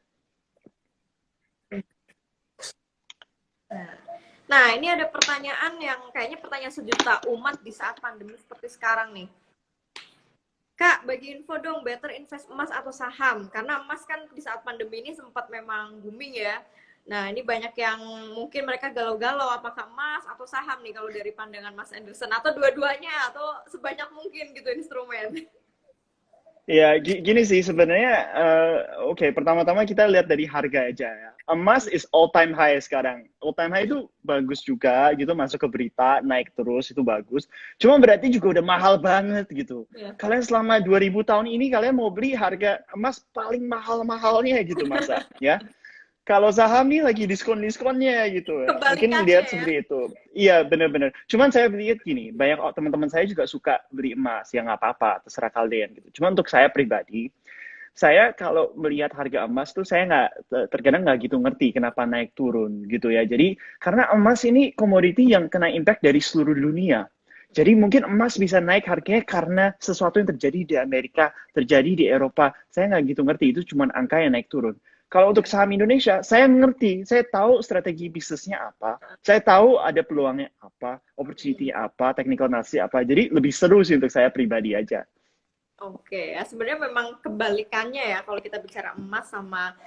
Nah, ini ada pertanyaan yang kayaknya pertanyaan sejuta umat di saat pandemi seperti sekarang nih. Kak, bagi info dong, better invest emas atau saham? Karena emas kan di saat pandemi ini sempat memang booming ya. Nah, ini banyak yang mungkin mereka galau-galau apakah emas atau saham nih kalau dari pandangan Mas Anderson. Atau dua-duanya, atau sebanyak mungkin gitu instrumen. Ya, gini sih sebenarnya, oke, pertama-tama kita lihat dari harga aja ya. Emas is all time high sekarang. All time high itu bagus juga gitu, masuk ke berita, naik terus, itu bagus. Cuma berarti juga udah mahal banget gitu. Ya. Kalian selama 2000 tahun ini kalian mau beli harga emas paling mahal-mahalnya gitu masa, ya. Kalau saham nih lagi diskon-diskonnya gitu ya. Mungkin Kebalikannya lihat ya. seperti itu. Iya, bener-bener. Cuman saya lihat gini, banyak teman-teman saya juga suka beli emas, ya nggak apa-apa, terserah kalian gitu. Cuma untuk saya pribadi, saya kalau melihat harga emas tuh saya nggak, terkadang nggak gitu ngerti kenapa naik turun gitu ya. Jadi, karena emas ini komoditi yang kena impact dari seluruh dunia. Jadi mungkin emas bisa naik harganya karena sesuatu yang terjadi di Amerika, terjadi di Eropa. Saya nggak gitu ngerti, itu cuma angka yang naik turun. Kalau untuk saham Indonesia, saya mengerti, saya tahu strategi bisnisnya apa, saya tahu ada peluangnya apa, opportunity apa, technical analysis apa. Jadi lebih seru sih untuk saya pribadi aja. Oke, ya sebenarnya memang kebalikannya ya kalau kita bicara emas sama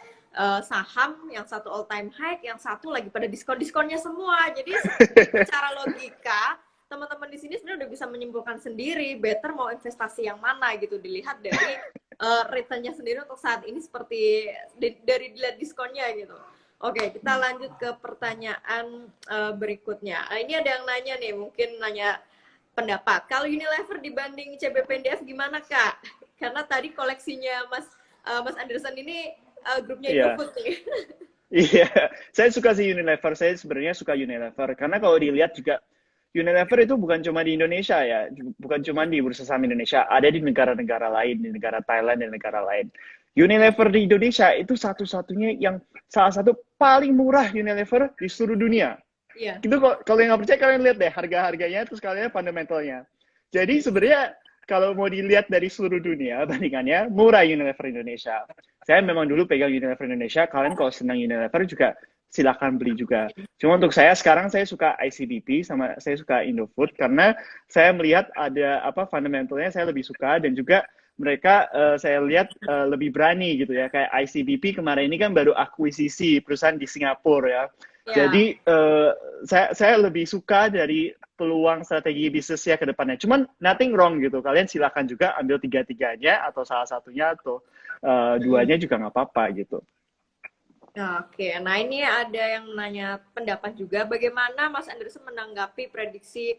saham, yang satu all time high, yang satu lagi pada diskon-diskonnya semua. Jadi secara logika teman-teman di sini sebenarnya udah bisa menyimpulkan sendiri better mau investasi yang mana gitu, dilihat dari returnnya sendiri untuk saat ini seperti dari dilihat diskonnya gitu. Oke, kita lanjut ke pertanyaan berikutnya. Nah, ini ada yang nanya nih, mungkin nanya pendapat. Kalau Unilever dibanding CBPNDF gimana Kak? Karena tadi koleksinya Mas Anderson ini grupnya Iya. Indofood nih. Iya, saya suka sih Unilever. Saya sebenarnya suka Unilever karena kalau dilihat juga Unilever itu bukan cuma di Indonesia ya, bukan cuma di bursa saham Indonesia, ada di negara-negara lain, di negara Thailand dan negara lain. Unilever di Indonesia itu satu-satunya yang salah satu paling murah Unilever di seluruh dunia. Iya. Itu kalau yang nggak percaya kalian lihat deh harga-harganya terus kalian fundamentalnya. Jadi sebenarnya kalau mau dilihat dari seluruh dunia bandingannya murah Unilever Indonesia. Saya memang dulu pegang Unilever Indonesia. Kalian kalau senang Unilever juga silakan beli juga. Cuma untuk saya sekarang saya suka ICBP sama saya suka Indofood karena saya melihat ada apa fundamentalnya saya lebih suka dan juga mereka saya lihat lebih berani gitu ya. Kayak ICBP kemarin ini kan baru akuisisi perusahaan di Singapura ya. Ya. Jadi saya lebih suka dari peluang strategi bisnisnya ke depannya. Cuman nothing wrong gitu. Kalian silakan juga ambil tiga-tiganya atau salah satunya atau duanya juga nggak apa-apa gitu. Oke, nah ini ada yang menanya pendapat juga, bagaimana Mas Anderson menanggapi prediksi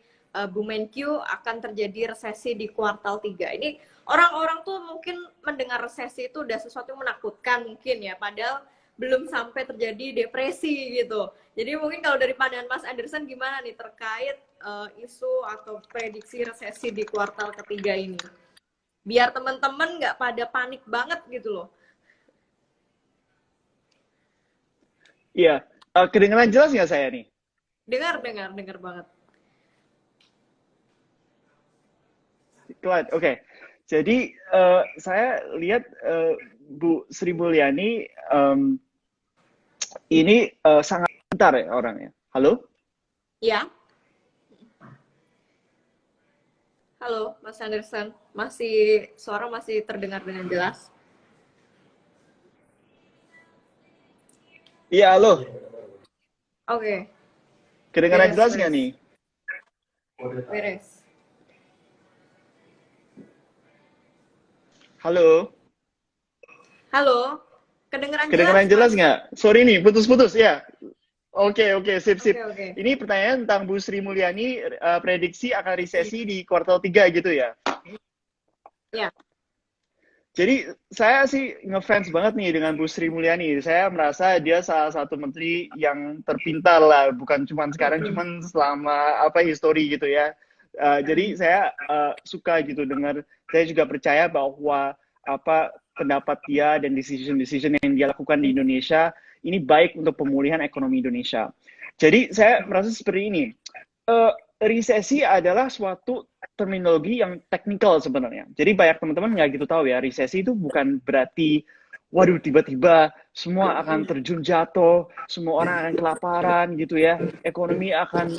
Bu Menkyu akan terjadi resesi di kuartal 3? Ini orang-orang tuh mungkin mendengar resesi itu udah sesuatu yang menakutkan mungkin ya, padahal belum sampai terjadi depresi gitu. Jadi mungkin kalau dari pandangan Mas Anderson gimana nih terkait isu atau prediksi resesi di kuartal ketiga ini? Biar teman-teman nggak pada panik banget gitu loh. Iya, kedengeran jelas nggak saya nih? Dengar banget. Oke. Okay. Jadi saya lihat Bu Sri Mulyani ini sangat pintar ya orangnya. Halo? Ya, halo Mas Anderson. Suara masih terdengar dengan jelas. Iya, halo. Oke, Kedengaran jelas nggak nih? beres. Halo? Halo, kedengeran Kedengaran jelas, jelas nggak? Sorry nih, putus-putus ya. Oke, sip. Oke. Ini pertanyaan tentang Bu Sri Mulyani prediksi akan resesi di kuartal 3 gitu ya. Ya. Jadi saya sih ngefans banget nih dengan Bu Sri Mulyani. Saya merasa dia salah satu menteri yang terpintar lah, bukan cuma sekarang, cuman selama histori gitu ya. Jadi saya suka gitu dengar. Saya juga percaya bahwa pendapat dia dan decision yang dia lakukan di Indonesia ini baik untuk pemulihan ekonomi Indonesia. Jadi saya merasa seperti ini. Resesi adalah suatu terminologi yang teknikal sebenarnya. Jadi banyak teman-teman nggak gitu tahu ya, resesi itu bukan berarti waduh tiba-tiba semua akan terjun jatuh, semua orang akan kelaparan gitu ya, ekonomi akan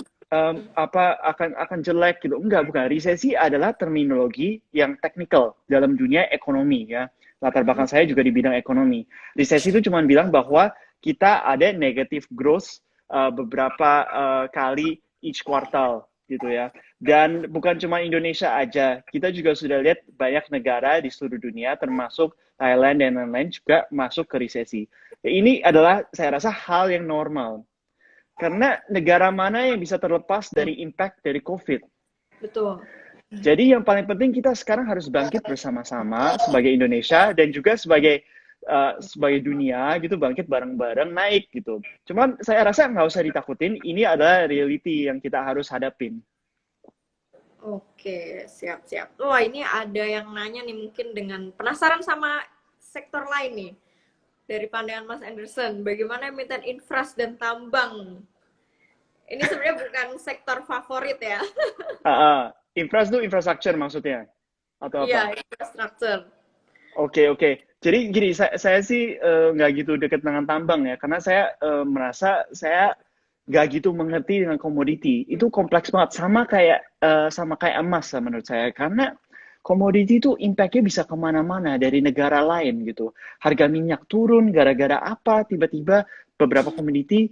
akan jelek gitu. Enggak, bukan. Resesi adalah terminologi yang teknikal dalam dunia ekonomi ya. Latar belakang saya juga di bidang ekonomi. Resesi itu cuma bilang bahwa kita ada negative growth beberapa kali each quartal gitu ya. Dan bukan cuma Indonesia aja, kita juga sudah lihat banyak negara di seluruh dunia termasuk Thailand dan lain-lain juga masuk ke resesi. Ini adalah saya rasa hal yang normal. Karena negara mana yang bisa terlepas dari impact dari COVID? Betul. Jadi yang paling penting kita sekarang harus bangkit bersama-sama sebagai Indonesia dan juga sebagai dunia gitu, bangkit bareng-bareng naik gitu. Cuman saya rasa nggak usah ditakutin, ini adalah reality yang kita harus hadapin. Oke, siap. Wah, ini ada yang nanya nih mungkin dengan penasaran sama sektor lain nih. Dari pandangan Mas Anderson, bagaimana emiten infras dan tambang? Ini sebenarnya bukan sektor favorit ya. Infrastruktur maksudnya? Atau apa? Iya, infrastruktur. Oke. Jadi gini, saya sih nggak gitu deket dengan tambang ya, karena saya merasa saya nggak gitu mengerti dengan komoditi. Itu kompleks banget, sama kayak emas menurut saya, karena komoditi itu impact-nya bisa kemana-mana dari negara lain gitu. Harga minyak turun gara-gara apa, tiba-tiba beberapa komoditi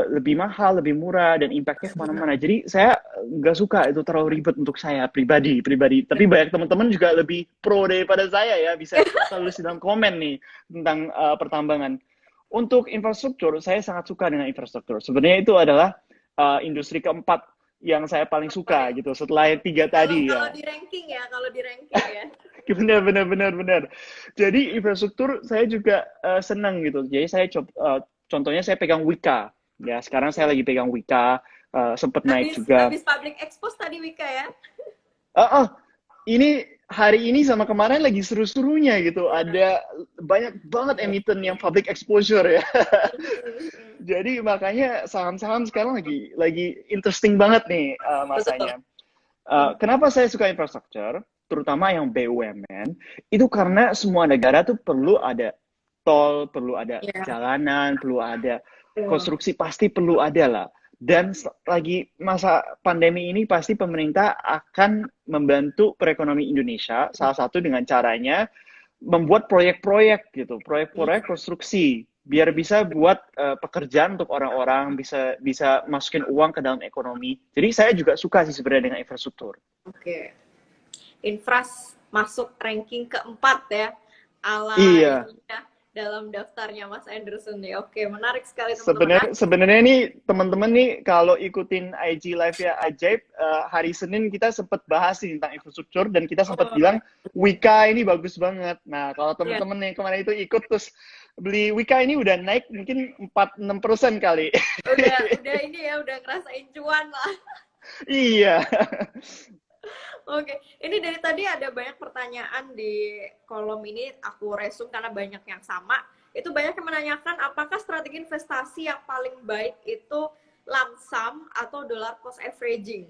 lebih mahal, lebih murah, dan impact-nya kemana-mana. Jadi saya nggak suka itu terlalu ribet untuk saya pribadi. Tapi banyak teman-teman juga lebih pro daripada saya ya, bisa tulis dalam komen nih tentang pertambangan. Untuk infrastruktur, saya sangat suka dengan infrastruktur. Sebenarnya itu adalah industri keempat yang saya paling suka gitu, setelah yang 3 tadi ya. Kalau di ranking ya. Benar. Jadi infrastruktur saya juga senang gitu. Jadi saya contohnya saya pegang Wika. Ya, sekarang saya lagi pegang Wika, sempat naik juga. Habis public expose tadi Wika ya? Ini hari ini sama kemarin lagi seru-serunya gitu. Ada banyak banget emiten yang public exposure ya. Jadi makanya saham-saham sekarang lagi interesting banget nih masanya. Kenapa saya suka infrastruktur, terutama yang BUMN, itu karena semua negara tuh perlu ada tol, perlu ada jalanan, perlu ada konstruksi, pasti perlu ada lah. Dan lagi masa pandemi ini pasti pemerintah akan membantu perekonomian Indonesia, salah satu dengan caranya membuat proyek-proyek gitu, proyek-proyek konstruksi biar bisa buat pekerjaan untuk orang-orang, bisa bisa masukin uang ke dalam ekonomi. Jadi saya juga suka sih sebenarnya dengan infrastruktur. Oke. Infras masuk ranking keempat ya, ala Iya, ini ya, dalam daftarnya Mas Anderson nih. Oke, menarik sekali teman-teman. Nah, sebenarnya nih teman-teman nih kalau ikutin IG Live ya Ajaib, hari Senin kita sempat bahas nih tentang infrastruktur dan kita sempat bilang Wika ini bagus banget. Nah, kalau ya, teman-teman yang kemarin itu ikut terus beli Wika ini udah naik mungkin 4-6% kali. udah ini ya, udah ngerasain cuan lah. Iya. Oke, ini dari tadi ada banyak pertanyaan di kolom ini, aku resume karena banyak yang sama. Itu banyak yang menanyakan apakah strategi investasi yang paling baik itu lump sum atau dollar cost averaging?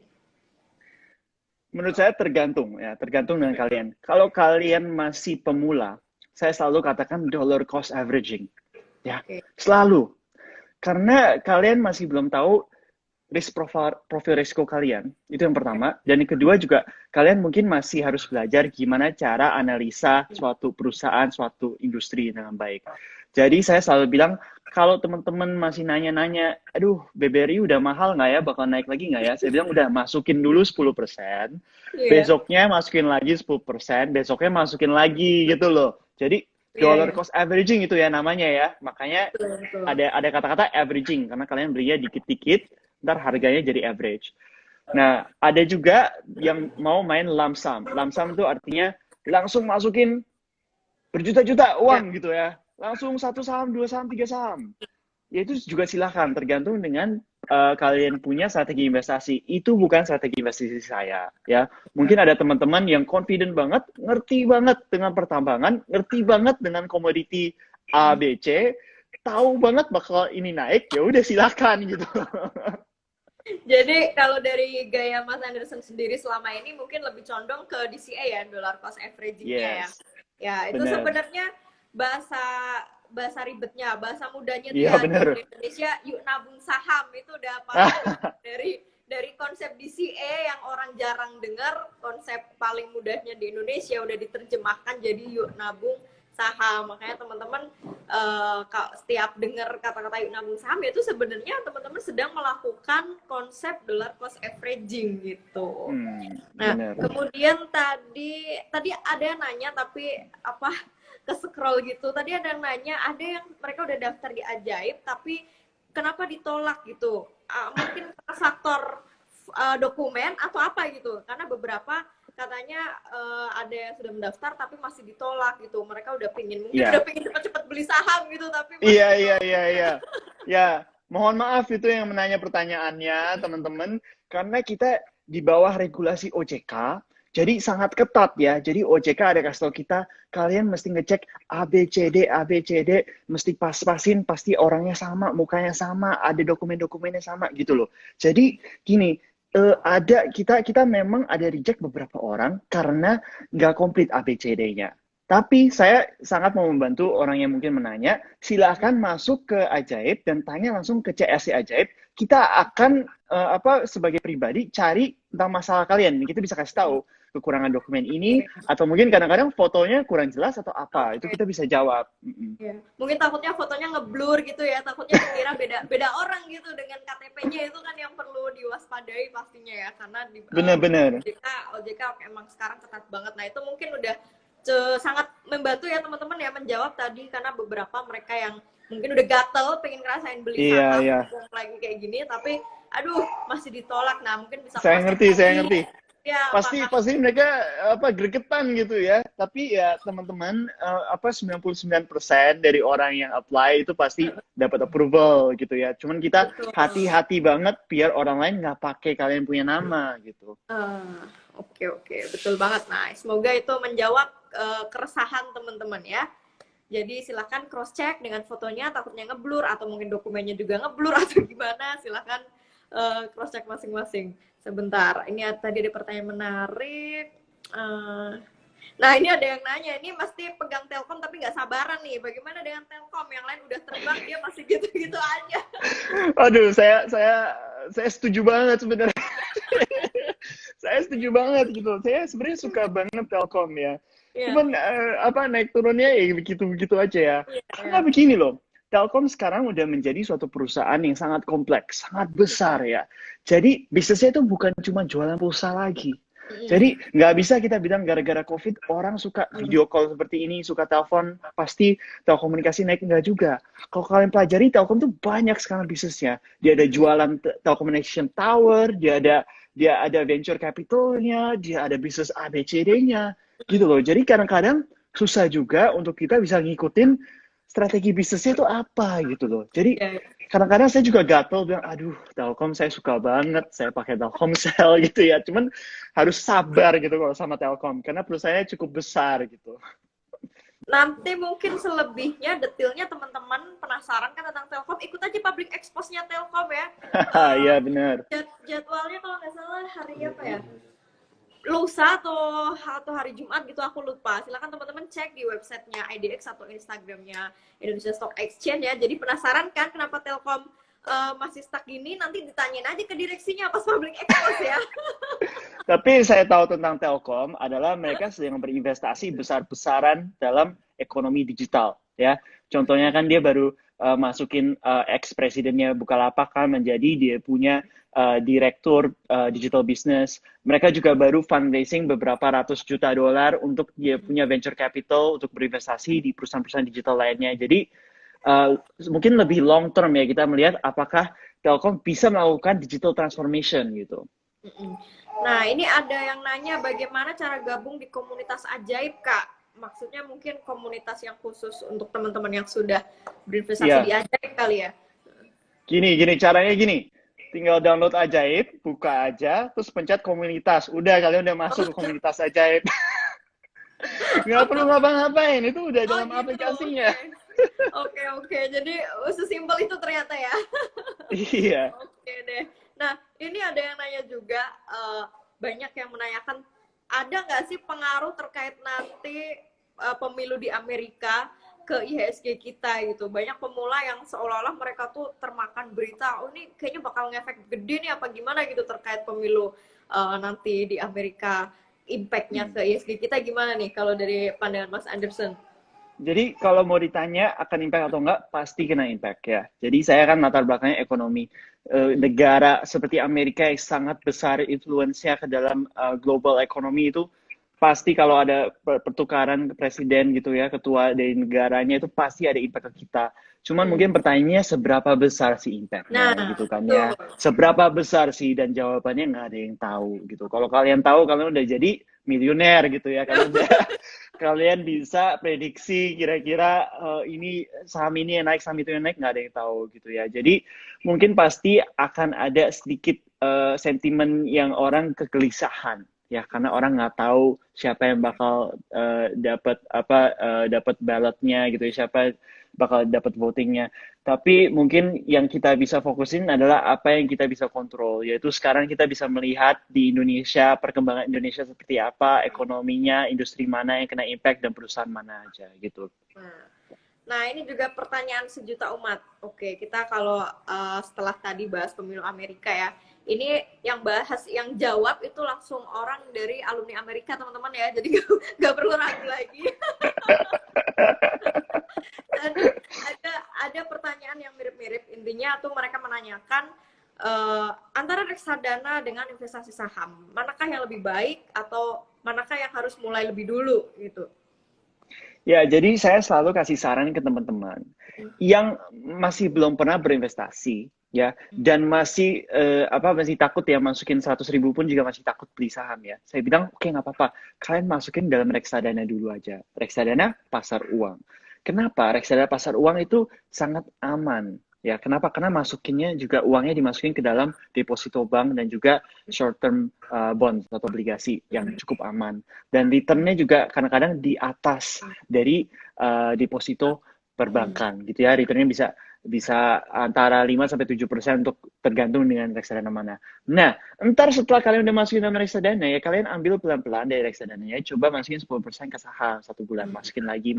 Menurut saya tergantung ya, tergantung dengan kalian. Kalau kalian masih pemula, saya selalu katakan dollar cost averaging. Ya, selalu. Karena kalian masih belum tahu profil risiko kalian, itu yang pertama. Dan yang kedua juga, kalian mungkin masih harus belajar gimana cara analisa suatu perusahaan, suatu industri dengan baik. Jadi saya selalu bilang, kalau teman-teman masih nanya-nanya, aduh BBRI udah mahal nggak ya, bakal naik lagi nggak ya? Saya bilang udah masukin dulu 10%, besoknya masukin lagi 10%, besoknya masukin lagi gitu loh. Jadi dollar cost averaging itu ya namanya ya. Makanya ada kata-kata averaging, karena kalian belinya dikit-dikit, ntar harganya jadi average. Nah, ada juga yang mau main lump sum. Lump sum itu artinya langsung masukin berjuta-juta uang gitu ya. Langsung 1 saham, 2 saham, 3 saham. Ya itu juga silahkan, tergantung dengan kalian punya strategi investasi. Itu bukan strategi investasi saya. Ya, mungkin ada teman-teman yang confident banget, ngerti banget dengan pertambangan, ngerti banget dengan komoditi A, B, C, tahu banget bakal ini naik, ya udah silahkan gitu. Jadi kalau dari gaya Mas Anderson sendiri selama ini mungkin lebih condong ke DCA ya, dollar cost averaging-nya ya. Ya, itu sebenarnya bahasa ribetnya, bahasa mudanya tuh ya di Indonesia, yuk nabung saham, itu udah paling dari konsep DCA yang orang jarang dengar, konsep paling mudahnya di Indonesia udah diterjemahkan jadi yuk nabung saham. Makanya teman-teman setiap dengar kata-kata yuk nabung saham, ya itu sebenarnya teman-teman sedang melakukan konsep dollar cost averaging gitu. Nah, kemudian tadi ada yang nanya tapi ke-scroll gitu. Tadi ada yang nanya, ada yang mereka udah daftar di Ajaib tapi kenapa ditolak gitu? Mungkin faktor dokumen atau apa gitu. Karena beberapa katanya ada yang sudah mendaftar tapi masih ditolak gitu. Mereka udah pingin cepat-cepat beli saham gitu tapi Iya. Ya, mohon maaf itu yang menanya pertanyaannya teman-teman, karena kita di bawah regulasi OJK, jadi sangat ketat ya. Jadi OJK ada kasih tahu kita, kalian mesti ngecek ABCD, mesti pas-pasin, pasti orangnya sama, mukanya sama, ada dokumen-dokumennya sama gitu loh. Jadi gini, kita memang ada reject beberapa orang karena nggak komplit ABCD-nya. Tapi saya sangat mau membantu orang yang mungkin menanya, silahkan masuk ke Ajaib dan tanya langsung ke CSC Ajaib. Kita akan sebagai pribadi cari tentang masalah kalian. Kita bisa kasih tahu kekurangan dokumen ini, atau mungkin kadang-kadang fotonya kurang jelas atau apa. Itu kita bisa jawab. Mungkin takutnya fotonya ngeblur gitu ya, takutnya dikira beda orang gitu dengan KTP-nya, itu kan yang perlu diwaspadai pastinya ya, karena di OJK emang sekarang ketat banget. Nah itu mungkin udah sangat membantu ya teman-teman ya menjawab tadi, karena beberapa mereka yang mungkin udah gatel pengen ngerasain beli saham lagi kayak gini tapi aduh masih ditolak. Nah mungkin bisa saya ngerti ya, pasti mereka gregetan gitu ya, tapi ya teman-teman 99% dari orang yang apply itu pasti dapat approval gitu ya. Cuman kita hati-hati banget biar orang lain nggak pakai kalian punya nama gitu. Oke, betul banget. Nah, semoga itu menjawab keresahan teman-teman ya. Jadi silakan cross check dengan fotonya, takutnya ngeblur atau mungkin dokumennya juga ngeblur atau gimana, silakan cross check masing-masing. Sebentar, ini tadi ada pertanyaan menarik. Nah, ini ada yang nanya, ini mesti pegang Telkom tapi nggak sabaran nih. Bagaimana dengan Telkom? Yang lain udah terbang, dia masih gitu-gitu aja. Aduh, saya saya setuju banget sebenarnya. Saya setuju banget gitu. Saya sebenarnya suka banget Telkom ya. Iya, Cuman apa naik turunnya ya begitu-begitu aja ya. iya, Karena iya. begini loh, Telkom sekarang udah menjadi suatu perusahaan yang sangat kompleks, sangat besar ya. Jadi bisnisnya itu bukan cuma jualan pulsa lagi. Mm-mm. Jadi nggak bisa kita bilang gara-gara COVID orang suka Mm. video call seperti ini, suka telepon, pasti telekomunikasi naik, nggak juga. Kalau kalian pelajari, Telkom tuh banyak sekarang bisnisnya. Dia ada jualan telecommunication tower, dia ada venture capitalnya, dia ada bisnis ABCD-nya, gitu loh. Jadi kadang-kadang susah juga untuk kita bisa ngikutin strategi bisnisnya itu apa gitu loh. Jadi Iya, kadang-kadang saya juga gatel bilang, aduh Telkom saya suka banget, saya pakai Telkomsel gitu ya. Cuman harus sabar gitu kalau sama Telkom, karena perusahaannya cukup besar gitu. nanti mungkin selebihnya detailnya teman-teman penasaran kan tentang Telkom, ikut aja public expose-nya Telkom ya. Iya benar. Jadwalnya kalau nggak salah hari apa ya? Lusa atau hari Jumat gitu, aku lupa. Silakan teman-teman cek di websitenya IDX atau Instagramnya Indonesia Stock Exchange ya. Jadi penasaran kan kenapa Telkom masih stuck gini? Nanti ditanyain aja ke direksinya pas public expose ya. Tapi saya tahu tentang Telkom adalah mereka sedang berinvestasi besar-besaran dalam ekonomi digital ya. Contohnya kan dia baru masukin ex-presidennya Bukalapak kan menjadi dia punya direktur digital business. Mereka juga baru fundraising beberapa ratus juta dolar untuk dia punya venture capital untuk berinvestasi di perusahaan-perusahaan digital lainnya. Jadi mungkin lebih long term ya kita melihat apakah Telkom bisa melakukan digital transformation gitu. Nah, ini ada yang nanya bagaimana cara gabung di komunitas ajaib, Kak. Maksudnya mungkin komunitas yang khusus untuk teman-teman yang sudah berinvestasi di Iya, ajaib kali ya. gini caranya gini. Tinggal download Ajaib, buka aja, terus pencet komunitas. Udah, kalian udah masuk ke komunitas Ajaib. Nggak perlu ngapa-ngapain, itu udah Oh dalam gitu, aplikasinya. oke. Oke. Jadi sesimpel itu ternyata ya. Iya. Oke deh. Nah, ini ada yang nanya juga, banyak yang menanyakan, ada nggak sih pengaruh terkait nanti pemilu di Amerika ke IHSG kita gitu. Banyak pemula yang seolah-olah mereka tuh termakan berita, oh ini kayaknya bakal ngefek gede nih apa gimana gitu terkait pemilu nanti di Amerika. Impact-nya ke IHSG kita gimana nih kalau dari pandangan Mas Anderson? Jadi kalau mau ditanya akan impact atau enggak, pasti kena impact ya. Jadi saya kan latar belakangnya ekonomi. Negara seperti Amerika yang sangat besar influence-nya ke dalam global ekonomi itu, pasti kalau ada pertukaran presiden gitu ya, ketua dari negaranya itu pasti ada impact ke kita. Cuman Hmm. mungkin pertanyaannya seberapa besar sih Nah, impact-nya gitu kan betul. ya. Seberapa besar sih, dan jawabannya nggak ada yang tahu gitu. Kalau kalian tahu, kalian udah jadi miliuner gitu ya. Kalian bisa prediksi kira-kira ini saham ini yang naik, saham itu yang naik, nggak ada yang tahu gitu ya. Jadi mungkin pasti akan ada sedikit sentimen yang orang kegelisahan ya, karena orang nggak tahu siapa yang bakal dapat ballotnya gitu ya, siapa bakal dapat votingnya. Tapi mungkin yang kita bisa fokusin adalah apa yang kita bisa kontrol, yaitu sekarang kita bisa melihat di Indonesia, perkembangan Indonesia seperti apa, ekonominya, industri mana yang kena impact, dan perusahaan mana aja gitu. Nah, ini juga pertanyaan sejuta umat. Oke, kita kalau setelah tadi bahas pemilu Amerika ya, ini yang bahas, yang jawab itu langsung orang dari alumni Amerika, teman-teman ya. Jadi nggak perlu ragu lagi. Dan ada pertanyaan yang mirip-mirip. Intinya tuh mereka menanyakan antara reksadana dengan investasi saham, manakah yang lebih baik atau manakah yang harus mulai lebih dulu gitu. Ya, jadi saya selalu kasih saran ke teman-teman yang masih belum pernah berinvestasi, ya, dan masih takut ya, masukin 100.000 pun juga masih takut beli saham ya. Saya bilang, oke, nggak apa-apa, kalian masukin dalam reksadana dulu aja. Reksadana pasar uang. Kenapa? Reksadana pasar uang itu sangat aman. Ya, kenapa? Karena masukinnya juga uangnya dimasukin ke dalam deposito bank dan juga short term bonds atau obligasi yang cukup aman. Dan returnnya juga kadang-kadang di atas dari deposito perbankan gitu ya. Returnnya bisa antara 5-7% untuk tergantung dengan reksadana mana. Nah, entar setelah kalian udah masukin dalam reksadana ya, kalian ambil pelan-pelan dari reksadananya, coba masukin 10% ke saham 1 bulan, masukin lagi,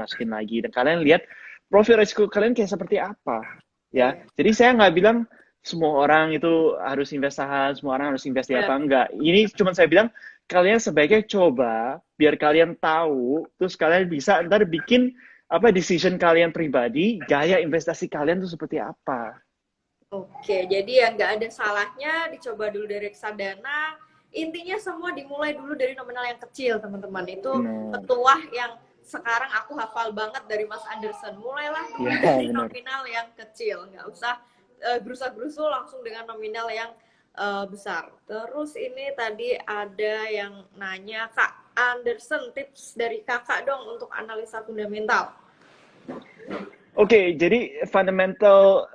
dan kalian lihat profil risiko kalian kayak seperti apa. Ya, jadi saya nggak bilang semua orang itu harus invest saham, semua orang harus invest di Ya. apa enggak. Ini cuma saya bilang, kalian sebaiknya coba, biar kalian tahu, terus kalian bisa ntar bikin apa decision kalian pribadi, gaya investasi kalian tuh seperti apa. Oke, jadi ya nggak ada salahnya dicoba dulu dari reksadana. Intinya semua dimulai dulu dari nominal yang kecil, teman-teman. Itu Benar. petuah yang sekarang aku hafal banget dari Mas Anderson. Mulailah dulu Ya, dari benar. nominal yang kecil, nggak usah gerusa-gerusu langsung dengan nominal yang besar. Terus ini tadi ada yang nanya, Kak Anderson, tips dari kakak dong untuk analisa fundamental. Oke, jadi fundamental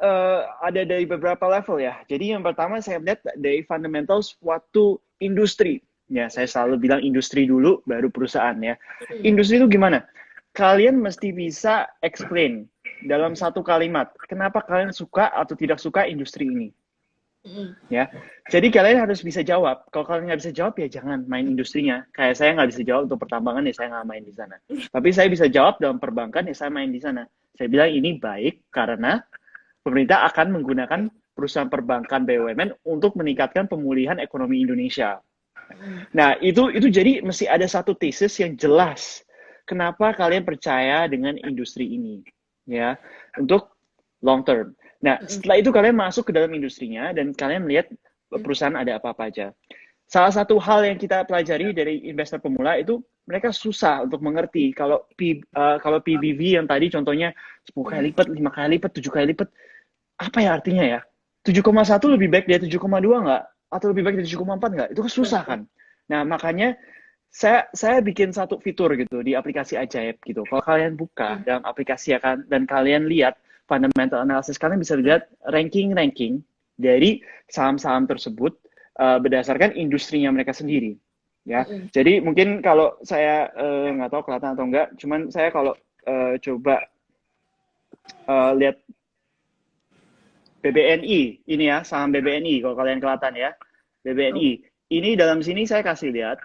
ada dari beberapa level ya. Jadi yang pertama saya lihat dari fundamental suatu industri. Ya, saya selalu bilang industri dulu, baru perusahaan ya. Industri itu gimana? Kalian mesti bisa explain dalam satu kalimat, kenapa kalian suka atau tidak suka industri ini. Ya, jadi kalian harus bisa jawab. Kalau kalian nggak bisa jawab ya jangan main industrinya. Kayak saya nggak bisa jawab untuk pertambangan ya saya nggak main di sana. Tapi saya bisa jawab dalam perbankan ya saya main di sana. Saya bilang ini baik karena pemerintah akan menggunakan perusahaan perbankan BUMN untuk meningkatkan pemulihan ekonomi Indonesia. Nah, itu jadi mesti ada satu tesis yang jelas. Kenapa kalian percaya dengan industri ini? Ya, untuk long term. Nah, setelah itu kalian masuk ke dalam industrinya dan kalian melihat perusahaan ada apa-apa aja. Salah satu hal yang kita pelajari dari investor pemula itu mereka susah untuk mengerti kalau PBV yang tadi contohnya 10 kali lipat, 5 kali lipat, 7 kali lipat, apa ya artinya ya? 7,1 lebih baik dari 7,2 nggak? Atau lebih baik dari 7,4 nggak? Itu kan susah kan? Nah, makanya saya bikin satu fitur gitu di aplikasi Ajaib gitu. Kalau kalian buka dalam aplikasi akan dan kalian lihat fundamental analysis, kalian bisa lihat ranking-ranking dari saham-saham tersebut berdasarkan industrinya mereka sendiri. Ya, jadi mungkin kalau saya nggak tahu kelihatan atau enggak, cuman saya kalau coba lihat BBNI ini ya, saham BBNI kalau kalian kelihatan ya, BBNI. Ini dalam sini saya kasih lihat